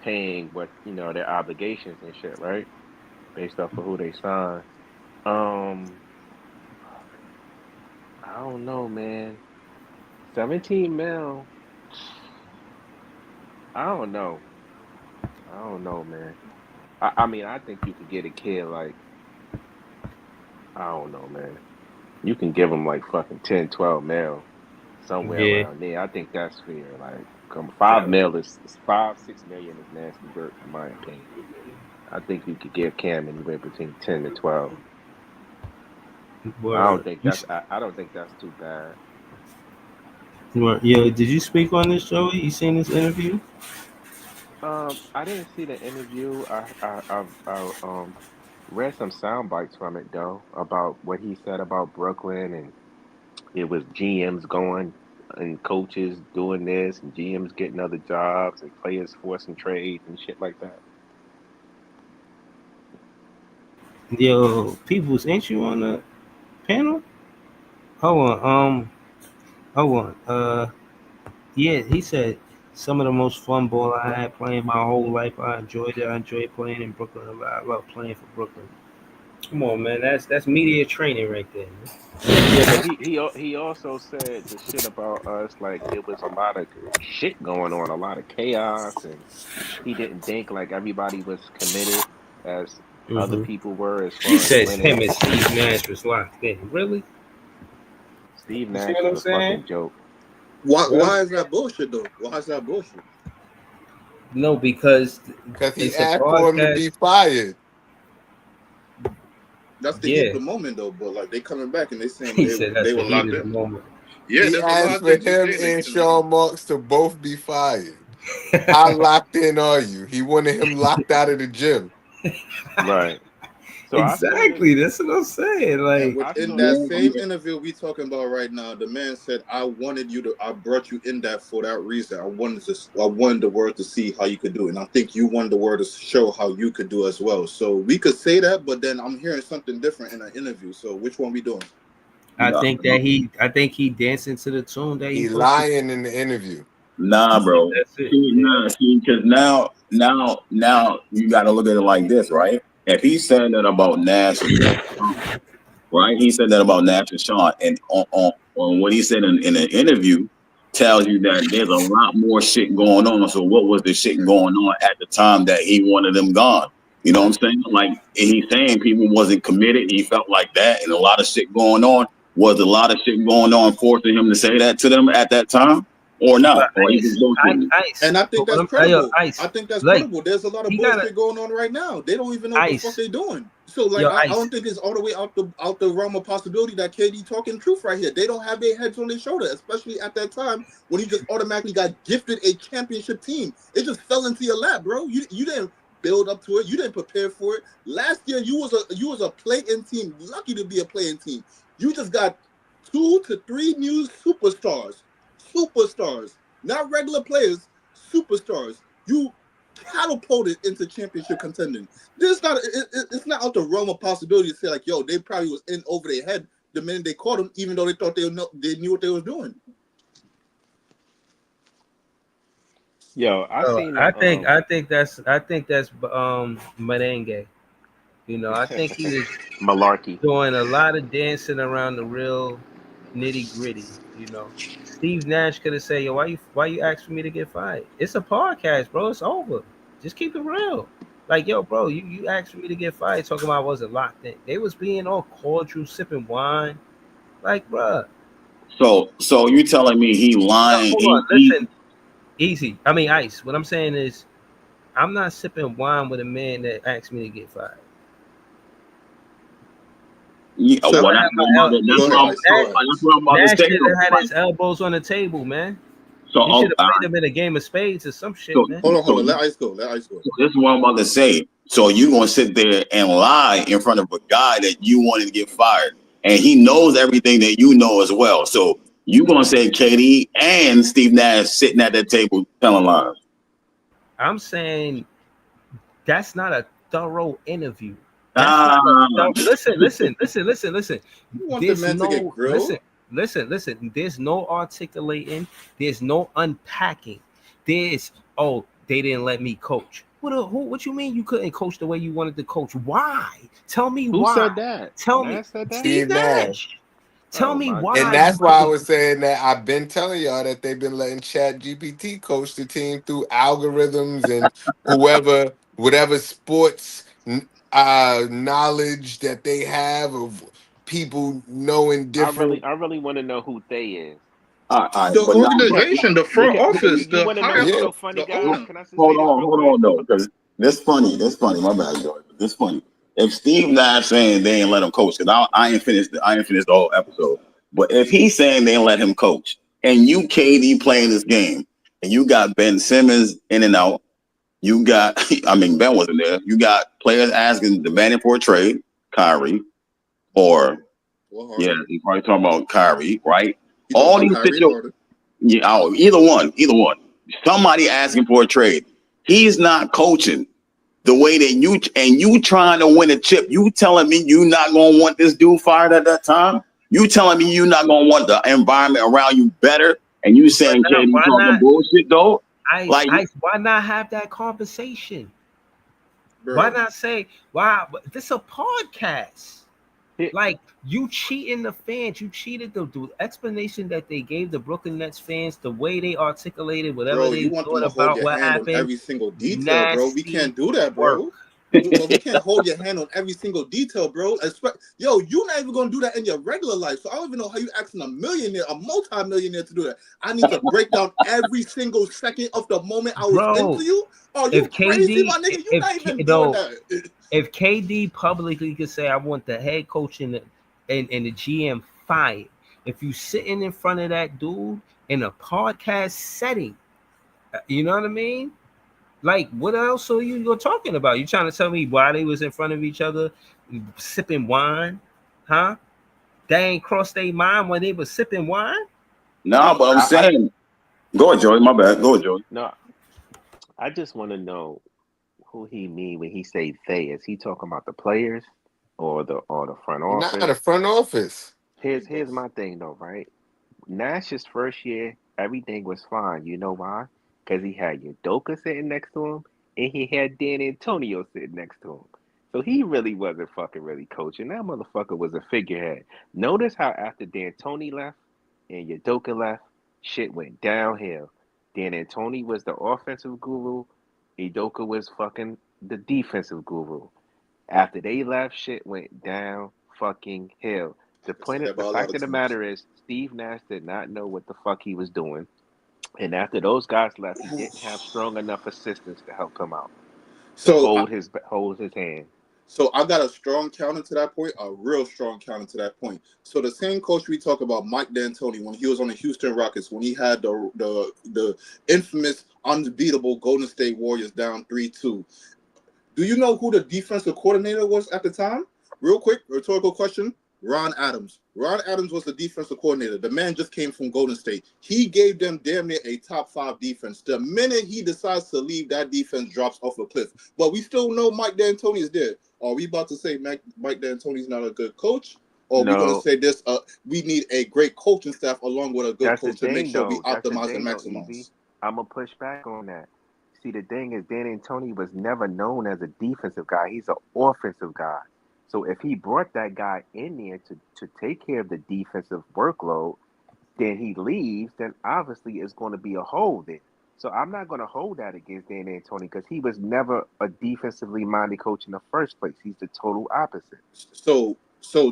paying what their obligations and shit, right? Based off of who they sign. I don't know, man. 17 mil. I don't know, man. I mean, I think you could get a kid like, I don't know, man. You can give him like fucking 10, 12 mil somewhere around there. I think that's fair. Like, 5 mil is 5, 6 million is nasty work, in my opinion. I think you could give Cam anywhere between 10 to 12. Word. I don't think that's too bad. Yeah, did you speak on this, Joey? You seen this interview? I didn't see the interview. I read some sound bites from it though about what he said about Brooklyn, and it was GMs going and coaches doing this and GMs getting other jobs and players forcing trades and shit like that. Yo, people's, ain't you on the panel? Hold on. Hold on. Yeah, he said some of the most fun ball I had playing my whole life. I enjoyed it. I enjoyed playing in Brooklyn a lot. I love playing for Brooklyn. Come on, man. That's media training right there, man. Yeah, but he also said the shit about us, like it was a lot of shit going on, a lot of chaos, and he didn't think like everybody was committed as other people were as He far as says him winning. and Steve Nash was locked in. Really? Steve You see Nash what is I'm a saying? fucking joke. Why is that bullshit though? Why is that bullshit? No, because he it's a asked for him to broadcast. be fired. That's the heat of Yeah. the moment though. But like they coming back and they saying He said that's they the were heat locked of the in. moment. Yeah, He there's a lot asked of for things to him say. and Sean Marks to both be fired. How locked in are you? He wanted him locked out of the gym. Right. So I saw this. Exactly. That's what I'm saying. And Like, I within saw that this. same interview we talking about right now, the man said, I brought you in that for that reason. I wanted the world to see how you could do it. And I think you wanted the world to show how you could do as well. So we could say that, but then I'm hearing something different in an interview. So which one we doing? I think he dancing to the tune that he He supposed to. lying in the interview. Nah, bro. That's it. See, nah, see, because now you got to look at it like this, right? If he said that about Nash, right? He said that about Nash and Sean, and on what he said in an interview tells you that there's a lot more shit going on. So what was the shit going on at the time that he wanted them gone? You know what I'm saying? Like, and he's saying people wasn't committed. He felt like that, and a lot of shit going on. Was a lot of shit going on forcing him to say that to them at that time, or not? Or he was bullshitting? Ice. And I think But that's what I'm- credible. Ice. I think that's Like, credible. There's a lot of he bullshit gotta going on right now. They don't even know what the fuck Ice. they're doing. So like Yo, I Ice. don't think it's all the way out the realm of possibility that KD talking truth right here. They don't have their heads on their shoulder, especially at that time when he just automatically got gifted a championship team. It just fell into your lap, bro. You didn't build up to it. You didn't prepare for it. Last year you was a play-in team. Lucky to be a play-in team. You just got 2 to 3 new superstars. Superstars. Not regular players, superstars. You catapulted into championship contending. It's not out the realm of possibility to say like, yo, they probably was in over their head the minute they caught him, even though they thought they knew what they was doing. Yo, I seen. I think that's merengue. You know, I think he was malarkey doing a lot of dancing around the real nitty gritty. You know, Steve Nash could have said, "Yo, why you ask for me to get fired? It's a podcast, bro. It's over. Just keep it real." Like, yo, bro, you asked for me to get fired. Talking about I wasn't locked in. They was being all cordial, sipping wine. Like, bro. So you telling me he lying? Hold on, listen. Easy. I mean, Ice. What I'm saying is, I'm not sipping wine with a man that asked me to get fired. Yeah, So well, that's what I'm about to Nash say. should Though. have had his elbows on the table, man. So, He should have all played right. him in a game of spades or some shit, So, man. Hold on. Let Ice go. This is what I'm about to say. So you gonna sit there and lie in front of a guy that you wanted to get fired, and he knows everything that you know as well. So you gonna say KD and Steve Nash sitting at that table telling lies? I'm saying that's not a thorough interview. That's listen. You want the man to get grilled? Listen. There's no articulating. There's no unpacking. There's they didn't let me coach. What you mean you couldn't coach the way you wanted to coach? Why? Tell me Who why. said that? Tell Nash me. said that? Steve Nash. Tell me why. And that's why I was saying that I've been telling y'all that they've been letting Chat GPT coach the team through algorithms and whatever sports knowledge that they have of people knowing different. I really want to know who they is. The organization, the front office, You the want to know higher what's so ups, funny, the guys? owner. Can I just say Hold this real quick? on, though, because this funny. My bad, George. This funny. If Steve Nash saying they ain't let him coach, because I ain't finished the whole episode. But if he's saying they ain't let him coach, and you KD playing this game, and you got Ben Simmons in and out, You got, I mean, Ben wasn't there. You got players demanding for a trade, Kyrie, or yeah, he's probably talking about Kyrie, right? All these situations, yeah, either one. Somebody asking for a trade. He's not coaching the way that you trying to win a chip. You telling me you not gonna want this dude fired at that time? You telling me you not gonna want the environment around you better? And you saying KD talking bullshit though? Why not have that conversation? Bro. Why not say, wow, this is a podcast? Like, you cheating the fans. You cheated the explanation that they gave the Brooklyn Nets fans, the way they articulated whatever they thought about what happened. Every single detail, bro. We can't do that, bro. We can't hold your hand on every single detail, bro. Yo, you're not even gonna do that in your regular life. So I don't even know how you asking a multi-millionaire to do that. I need to break down every single second of the moment I was into you. Oh, you crazy, my nigga? You not even doing that. If KD publicly could say, I want the head coach and the GM fired, if you sitting in front of that dude in a podcast setting, you know what I mean? Like, what else are you're talking about? You trying to tell me why they was in front of each other sipping wine? Huh? They ain't crossed their mind when they was sipping wine? No, but I'm saying, go ahead, Joey. My bad. Go ahead, Joey. No, I just want to know who he mean when he say they. Is he talking about the players or the front office? Not the front office. Here's my thing though, right? Nash's first year, everything was fine. You know why? Because he had Udoka sitting next to him, and he had Dan Antonio sitting next to him. So he really wasn't fucking really coaching. That motherfucker was a figurehead. Notice how after D'Antoni left and Udoka left, shit went downhill. Dan Antonio was the offensive guru. Udoka was fucking the defensive guru. After they left, shit went down fucking hill. The fact of the matter is, Steve Nash did not know what the fuck he was doing. And after those guys left, he didn't have strong enough assistants to help him out. So hold his hand. So I got a strong counter to that point, a real strong counter to that point. So the same coach we talk about, Mike D'Antoni, when he was on the Houston Rockets, when he had the infamous, unbeatable Golden State Warriors down 3-2. Do you know who the defensive coordinator was at the time? Real quick, rhetorical question. Ron Adams. Ron Adams was the defensive coordinator. The man just came from Golden State. He gave them damn near a top 5 defense. The minute he decides to leave, that defense drops off a cliff. But we still know Mike D'Antoni is there. Are we about to say Mike D'Antoni is not a good coach? Or are we going to say this? We need a great coaching staff along with a good coach to make sure we optimize and maximize. I'm going to push back on that. See, the thing is, Dan Antonio was never known as a defensive guy. He's an offensive guy. So if he brought that guy in there to take care of the defensive workload, then he leaves, then obviously it's going to be a hole there. So I'm not going to hold that against Dan Antonio because he was never a defensively minded coach in the first place. He's the total opposite. So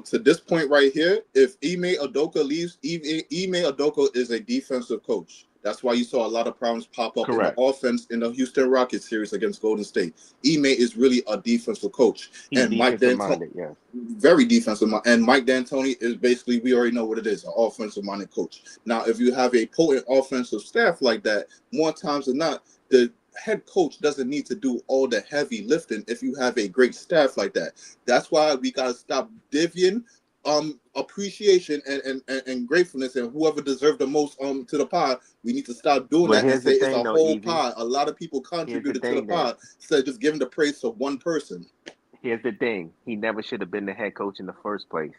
to this point right here, if Ime Udoka leaves, Ime Udoka is a defensive coach. That's why you saw a lot of problems pop up in the offense in the Houston Rockets series against Golden State. Ime is really a defensive coach. He's and Mike D'Antoni, very defensive minded. And Mike D'Antoni is basically, we already know what it is, an offensive minded coach. Now, if you have a potent offensive staff like that, more times than not, the head coach doesn't need to do all the heavy lifting if you have a great staff like that. That's why we got to stop divvying appreciation and gratefulness and whoever deserved the most to the pod. We need to stop doing that and say it's a whole pod. A lot of people contributed to the pod instead of just giving the praise to one person. Here's the thing. He never should have been the head coach in the first place.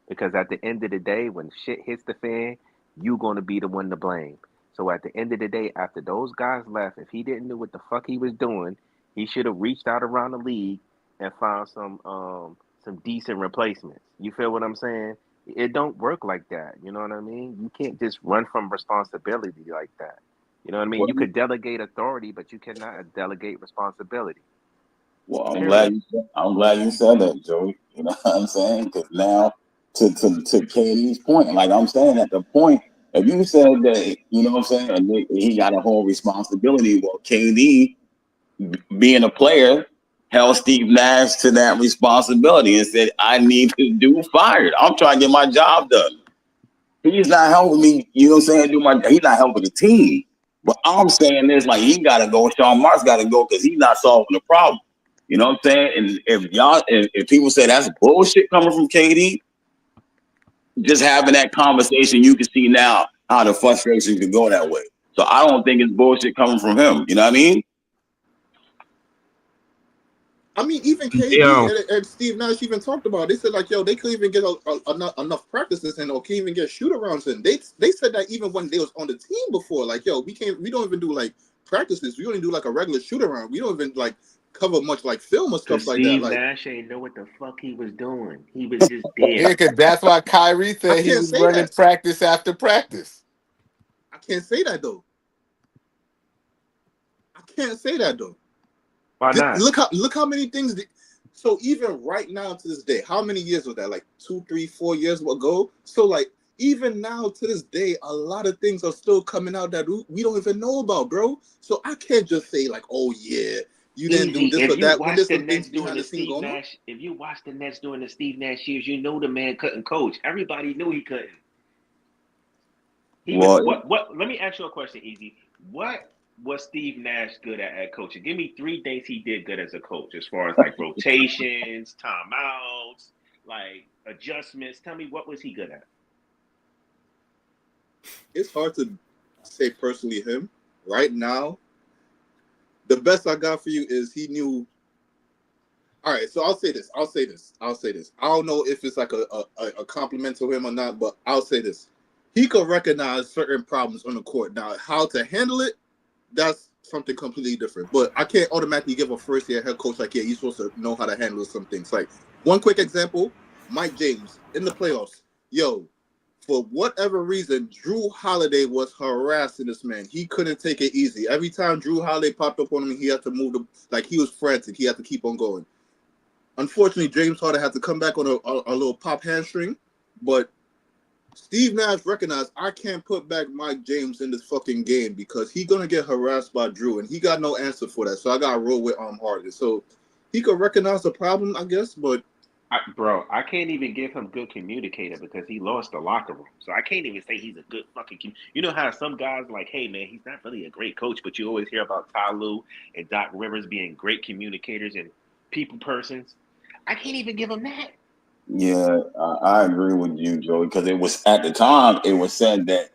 Because at the end of the day, when shit hits the fan, you're going to be the one to blame. So at the end of the day, after those guys left, if he didn't know what the fuck he was doing, he should have reached out around the league and found some decent replacements. You feel what I'm saying? It don't work like that. You know what I mean? You can't just run from responsibility like that. You know what I mean? You could delegate authority, but you cannot delegate responsibility. Well, I'm glad you said that, Joey. You know what I'm saying? Because now, to KD's point, like I'm saying at the point, if you said that, you know what I'm saying, and he got a whole responsibility, well, KD, being a player, held Steve Nash to that responsibility and said, I need this dude fired. I'm trying to get my job done. He's not helping me, you know what I'm saying, he's not helping the team. But all I'm saying is, like, he got to go. Sean Marks got to go because he's not solving the problem. You know what I'm saying? And if people say that's bullshit coming from KD, just having that conversation, you can see now how the frustration can go that way. So I don't think it's bullshit coming from him. You know what I mean? I mean, even KD and Steve Nash even talked about it. They said, like, yo, they couldn't even get enough practices in or can't even get shoot-arounds in. They said that even when they was on the team before, like, yo, we don't even do, like, practices. We only do, like, a regular shoot-around. We don't even, like, cover much, like, film or stuff like that. Steve Like, Nash ain't know what the fuck he was doing. He was just there. Yeah, because that's why Kyrie said he was running practice after practice. I can't say that, though. Why not? Look how many things. So even right now to this day, how many years was that? Like 2, 3, 4 years ago. So like even now to this day, a lot of things are still coming out that we don't even know about, bro. So I can't just say like, oh yeah, you didn't do this or that. When there's some things behind the scene going on. If you watch the Nets during the Steve Nash years, you know the man couldn't coach. Everybody knew he couldn't. Let me ask you a question, Easy. What was Steve Nash good at coaching? Give me 3 things he did good as a coach, as far as like rotations, timeouts, like adjustments. Tell me, what was he good at? It's hard to say personally him right now. The best I got for you is he knew. All right, so I'll say this. I don't know if it's like a compliment to him or not, but I'll say this. He could recognize certain problems on the court. Now, how to handle it, that's something completely different. But I can't automatically give a first-year head coach like, yeah, you're supposed to know how to handle some things. Like, one quick example, Mike James in the playoffs. Yo, for whatever reason, Drew Holiday was harassing this man. He couldn't take it easy. Every time Drew Holiday popped up on him, he had to move like he was frantic. He had to keep on going. Unfortunately, James Harden had to come back on a little pop hamstring, but Steve Nash recognized I can't put back Mike James in this fucking game because he's gonna get harassed by Drew, and he got no answer for that. So I gotta roll with Harden. So he could recognize the problem, I guess, but I can't even give him good communicator because he lost the locker room. So I can't even say he's a good fucking. You know how some guys like, hey man, he's not really a great coach, but you always hear about Ty Lue and Doc Rivers being great communicators and people persons. I can't even give him that. Yeah, I agree with you, Joey, because it was at the time it was said that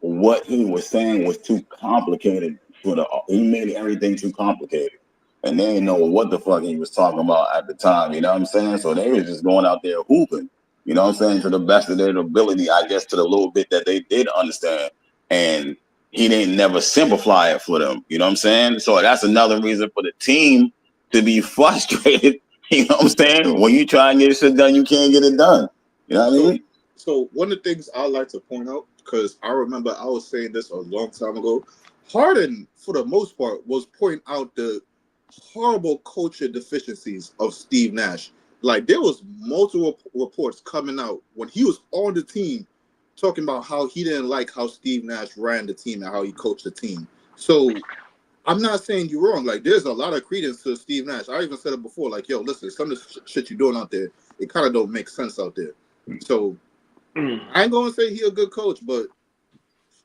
what he was saying was too complicated he made everything too complicated. And they didn't know what the fuck he was talking about at the time, you know what I'm saying? So they was just going out there hooping, you know what I'm saying, to the best of their ability, I guess, to the little bit that they did understand. And he didn't never simplify it for them, you know what I'm saying? So that's another reason for the team to be frustrated. You know what I'm saying? When you try and get shit done, you can't get it done. You know what I mean? So one of the things I like to point out, because I remember I was saying this a long time ago, Harden, for the most part, was pointing out the horrible culture deficiencies of Steve Nash. Like, there was multiple reports coming out when he was on the team talking about how he didn't like how Steve Nash ran the team and how he coached the team. So I'm not saying you're wrong. Like, there's a lot of credence to Steve Nash. I even said it before. Like, yo, listen, some of the shit you're doing out there, it kind of don't make sense out there. So I ain't gonna say he a good coach, but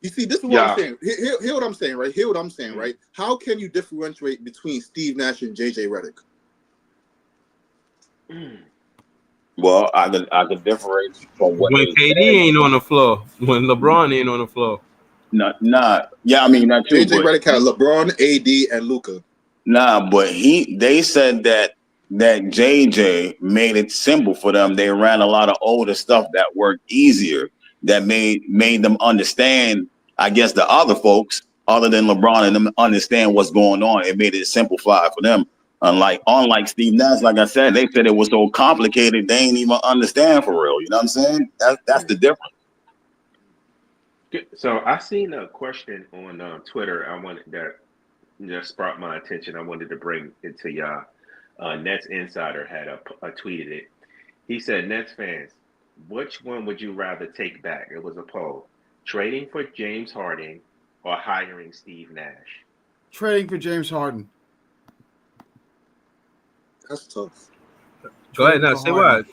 you see, this is what I'm saying. Hear what I'm saying, right? Hear what I'm saying, right? How can you differentiate between Steve Nash and JJ Redick? Well, I could differentiate from what when KD ain't on the floor, when LeBron ain't on the floor. Nah. Yeah, I mean that too. JJ Redick had LeBron, AD, and Luka. Nah, but they said that JJ made it simple for them. They ran a lot of older stuff that worked easier, that made them understand, I guess, the other folks other than LeBron and them understand what's going on. It made it simplified for them. Unlike Steve Nash, like I said, they said it was so complicated they ain't even understand for real. You know what I'm saying? That's the difference. So I seen a question on Twitter. I wanted that just sparked my attention. I wanted to bring it to y'all. Nets Insider had tweeted it. He said, Nets fans, which one would you rather take back? It was a poll. Trading for James Harden or hiring Steve Nash? Trading for James Harden. That's tough. Go ahead now. Say what?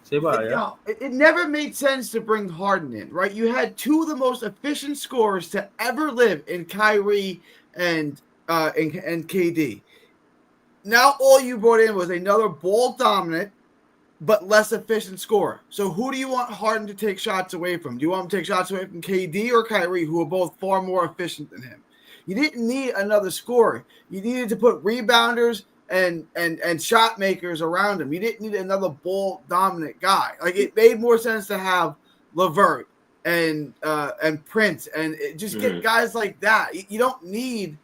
Say bye, yeah. It never made sense to bring Harden in, right? You had two of the most efficient scorers to ever live in Kyrie and KD. Now all you brought in was another ball dominant but less efficient scorer. So who do you want Harden to take shots away from? Do you want him to take shots away from KD or Kyrie, who are both far more efficient than him? You didn't need another scorer. You needed to put rebounders and shot makers around him. You didn't need another ball dominant guy. Like, it made more sense to have LeVert and Prince and just get guys like that. You don't need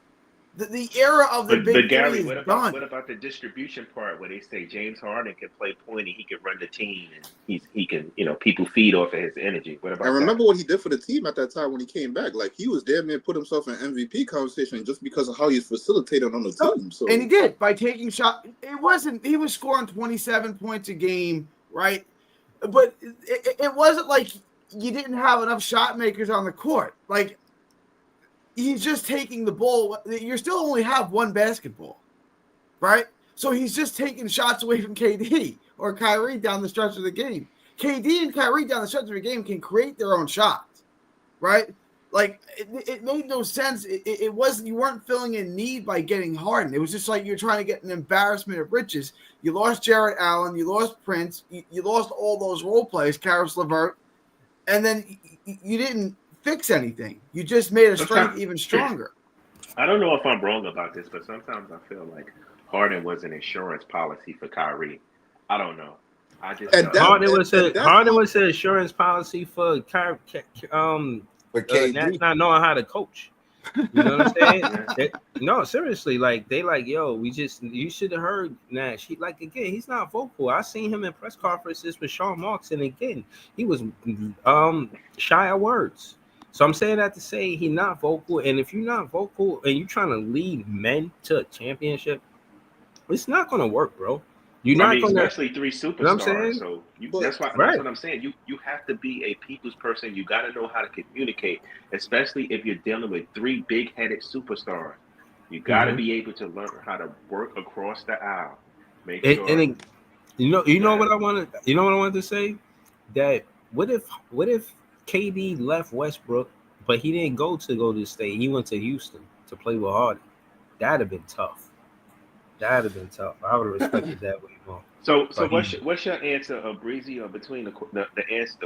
the era of the big Gary, three is done. what about the distribution part where they say James Harden can play point and he can run the team and he can, people feed off of his energy. What about And remember what he did for the team at that time when he came back? Like, he was damn near put himself in MVP conversation just because of how he's facilitated on the team. So, and he did by taking shots. He was scoring 27 points a game, right? But it wasn't like you didn't have enough shot makers on the court. Like, he's just taking the ball. You still only have one basketball, right? So he's just taking shots away from KD or Kyrie down the stretch of the game. KD and Kyrie down the stretch of the game can create their own shots, right? Like, it made no sense. It wasn't, you weren't filling in need by getting Harden. It was just like you're trying to get an embarrassment of riches. You lost Jarrett Allen, you lost Prince, you lost all those role players, Karis LeVert, and then you didn't fix anything. You just made a strength even stronger. I don't know if I'm wrong about this, but sometimes I feel like Harden was an insurance policy for Kyrie. I don't know. Harden was an insurance policy for Kyrie. Nash not knowing how to coach. You know what I'm saying? No, seriously, like they like, yo, you should have heard Nash. He's not vocal. I seen him in press conferences with Sean Marks, and again, he was shy of words. So I'm saying that to say he's not vocal, and if you're not vocal and you're trying to lead men to a championship, it's not gonna work, bro. You're not gonna, especially three superstars. You know what I'm saying? So that's what I'm saying. You have to be a people's person. You got to know how to communicate, especially if you're dealing with three big-headed superstars. You got to be able to learn how to work across the aisle. You know what I wanted to say? That what if KD left Westbrook, but he didn't go to State. He went to Houston to play with Harden. That'd have been tough. I would have respected that way more. So what's your answer, Breezy, or between the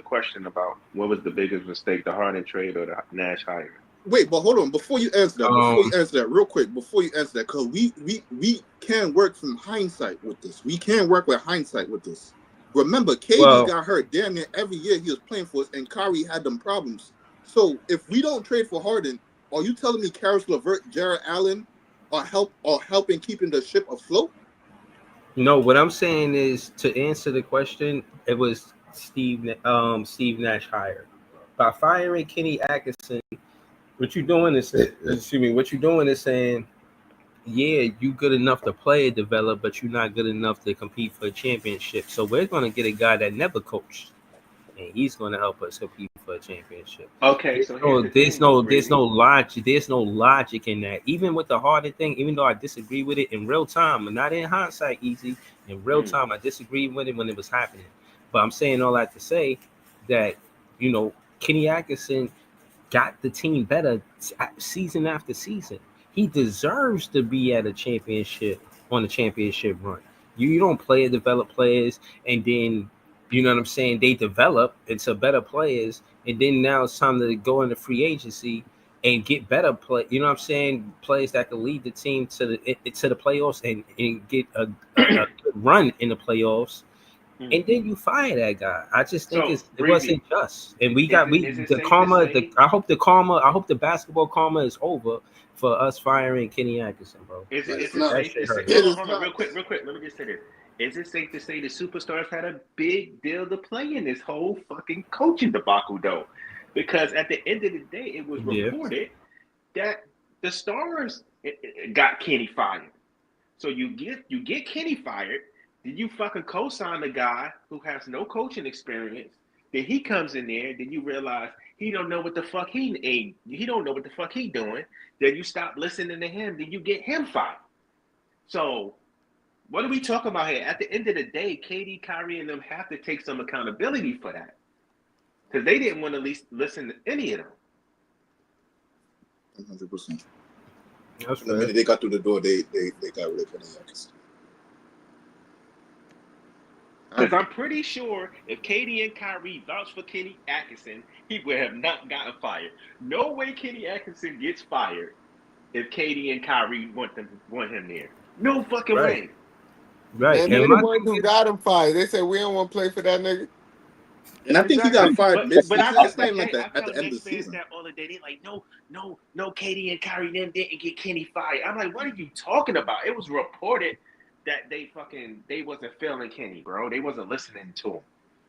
question about what was the biggest mistake, the Harden trade or the Nash hire? Wait, but hold on. Before you answer that, real quick, because we can work from hindsight with this. We can work with hindsight with this. Remember, KD got hurt damn near every year he was playing for us, and Kyrie had them problems. So if we don't trade for Harden, are you telling me Karis LeVert, Jarrett Allen are helping keeping the ship afloat? No, what I'm saying is, to answer the question, it was Steve Nash hired. By firing Kenny Atkinson, what you're doing is saying, yeah, you good enough to play and develop, but you're not good enough to compete for a championship. So we're gonna get a guy that never coached, and he's gonna help us compete for a championship. Okay, there's no logic in that. Even with the Harden thing, even though I disagree with it in real time, and not in hindsight, easy. In real time, I disagreed with it when it was happening. But I'm saying all that to say that, Kenny Atkinson got the team better season after season. He deserves to be at a championship, on a championship run. You don't play and develop players, and then, you know what I'm saying, they develop into better players, and then now it's time to go into free agency and get better play. You know what I'm saying? Players that can lead the team to the playoffs and get a run in the playoffs. And then you fire that guy. I just think it wasn't just. And I hope the basketball karma is over for us firing Kenny Atkinson, bro. Real quick. Let me just say this. Is it safe to say the superstars had a big deal to play in this whole fucking coaching debacle, though? Because at the end of the day, it was reported that the stars got Kenny fired. So you get Kenny fired. Then you fucking co-sign the guy who has no coaching experience. Then he comes in there. Then you realize he don't know what the fuck he don't know what the fuck he doing. Then you stop listening to him. Then you get him fired. So What are we talking about here? At the end of the day, KD, Kyrie, and them have to take some accountability for that. Because they didn't want to listen to any of them. 100%. That's the minute they got through the door, they got rid of Kenny Atkinson. Because I'm pretty sure if KD and Kyrie vouched for Kenny Atkinson, he would have not gotten fired. No way Kenny Atkinson gets fired if KD and Kyrie want him there. No fucking way. Right. And they're the ones who got him fired. They said we don't want to play for that nigga. And I think he got fired mid-season. It's not even like that at the end of the season. That all the day. They like, no, KD and Kyrie them didn't get Kenny fired. I'm like, what are you talking about? It was reported that they wasn't feeling Kenny, bro. They wasn't listening to him.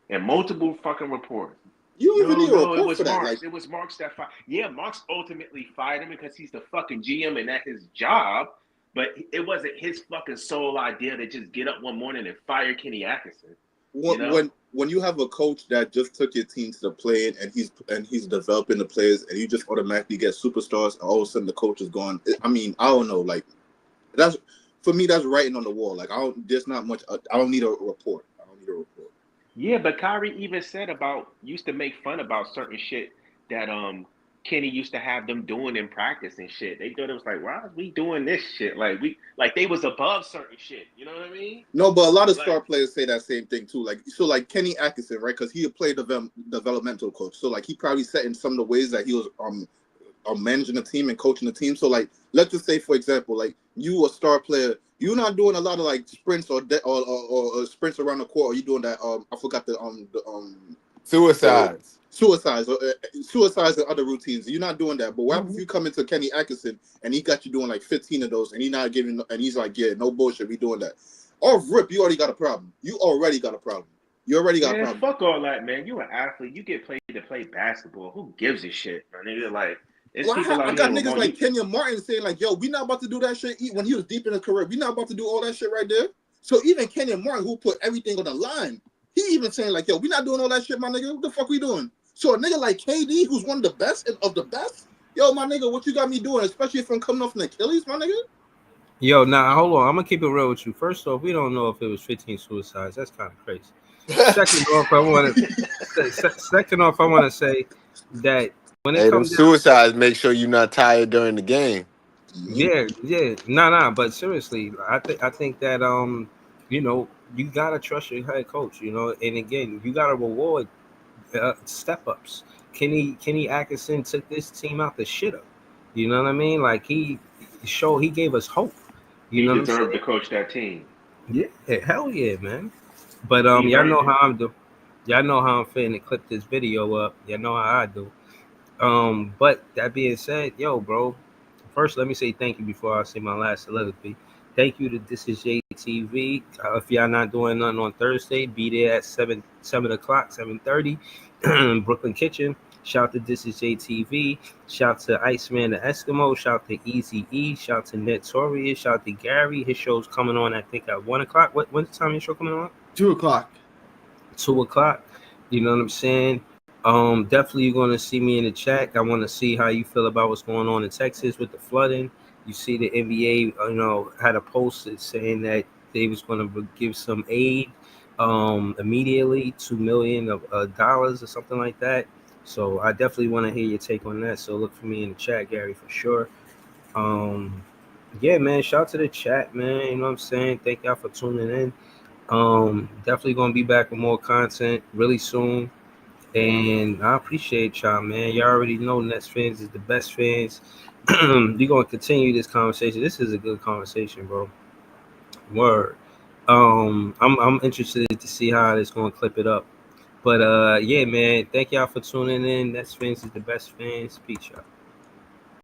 And multiple fucking reports. You even need a report it was for that. Marks. It was Marks that fired. Yeah, Marks ultimately fired him because he's the fucking GM and that's his job. But it wasn't his fucking sole idea to just get up one morning and fire Kenny Atkinson. When you have a coach that just took your team to the play and he's developing the players and you just automatically get superstars and all of a sudden the coach is gone. I mean, I don't know. Like that's for me, that's writing on the wall. Like there's not much. I don't need a report. Yeah, but Kyrie even said used to make fun about certain shit that Kenny used to have them doing in practice and shit. They thought it was like, why are we doing this shit? Like they was above certain shit. You know what I mean? No, but a lot of star players say that same thing too. Like Kenny Atkinson, right? Because he played developmental coach. So like he probably set in some of the ways that he was managing the team and coaching the team. So like let's just say for example, like you a star player, you're not doing a lot of like sprints or sprints around the court. Or you doing that? I forgot the suicides. Suicides and other routines. You're not doing that. But what if you come into Kenny Atkinson and he got you doing like 15 of those and he's not giving and he's like, yeah, no bullshit, we doing that. Off rip, you already got a problem. You already got a problem. Fuck all that, man. You an athlete. You get paid to play basketball. Who gives a shit, man? Nigga, like I got niggas like Kenya Martin saying like, yo, we not about to do that shit when he was deep in his career. We not about to do all that shit right there. So even Kenya Martin, who put everything on the line, he even saying like, yo, we not doing all that shit, my nigga. What the fuck we doing? So a nigga like KD, who's one of the best of the best, yo, my nigga, what you got me doing? Especially if I'm coming off an Achilles, my nigga. Yo, now hold on. I'm gonna keep it real with you. First off, we don't know if it was 15 suicides. That's kind of crazy. Second off, I want to say that when it comes to suicides, make sure you're not tired during the game. Yeah, nah. But seriously, I think that you gotta trust your head coach. And again, you gotta reward step ups. Kenny Atkinson took this team out the shitter. You know what I mean? Like he gave us hope. He deserved to coach that team. Yeah, hell yeah, man. But y'all know how I'm doing. Y'all know how I'm finna clip this video up. Y'all know how I do. But that being said, yo, bro. First, let me say thank you before I say my last soliloquy. Thank you to This Is JTV. If y'all not doing nothing on Thursday, be there at 7 o'clock, 7:30, Brooklyn Kitchen. Shout to This Is JTV. Shout to Iceman the Eskimo. Shout to Easy E. Shout to Notorious. Shout to Gary. His show's coming on, I think, at 1 o'clock. When's the time your show coming on? 2 o'clock. 2 o'clock. You know what I'm saying? Definitely you're going to see me in the chat. I want to see how you feel about what's going on in Texas with the flooding. You see the NBA, had a post saying that they was going to give some aid immediately, $2 million of dollars or something like that. So I definitely want to hear your take on that. So look for me in the chat, Gary, for sure. Yeah, man, shout out to the chat, man. You know what I'm saying? Thank y'all for tuning in. Definitely going to be back with more content really soon. And I appreciate y'all, man. Y'all already know Nets fans is the best fans. We're going to continue this conversation. This is a good conversation, bro. Word. I'm interested to see how it's going to clip it up. But yeah, man, thank y'all for tuning in. Nets fans is the best fans. Peace, y'all.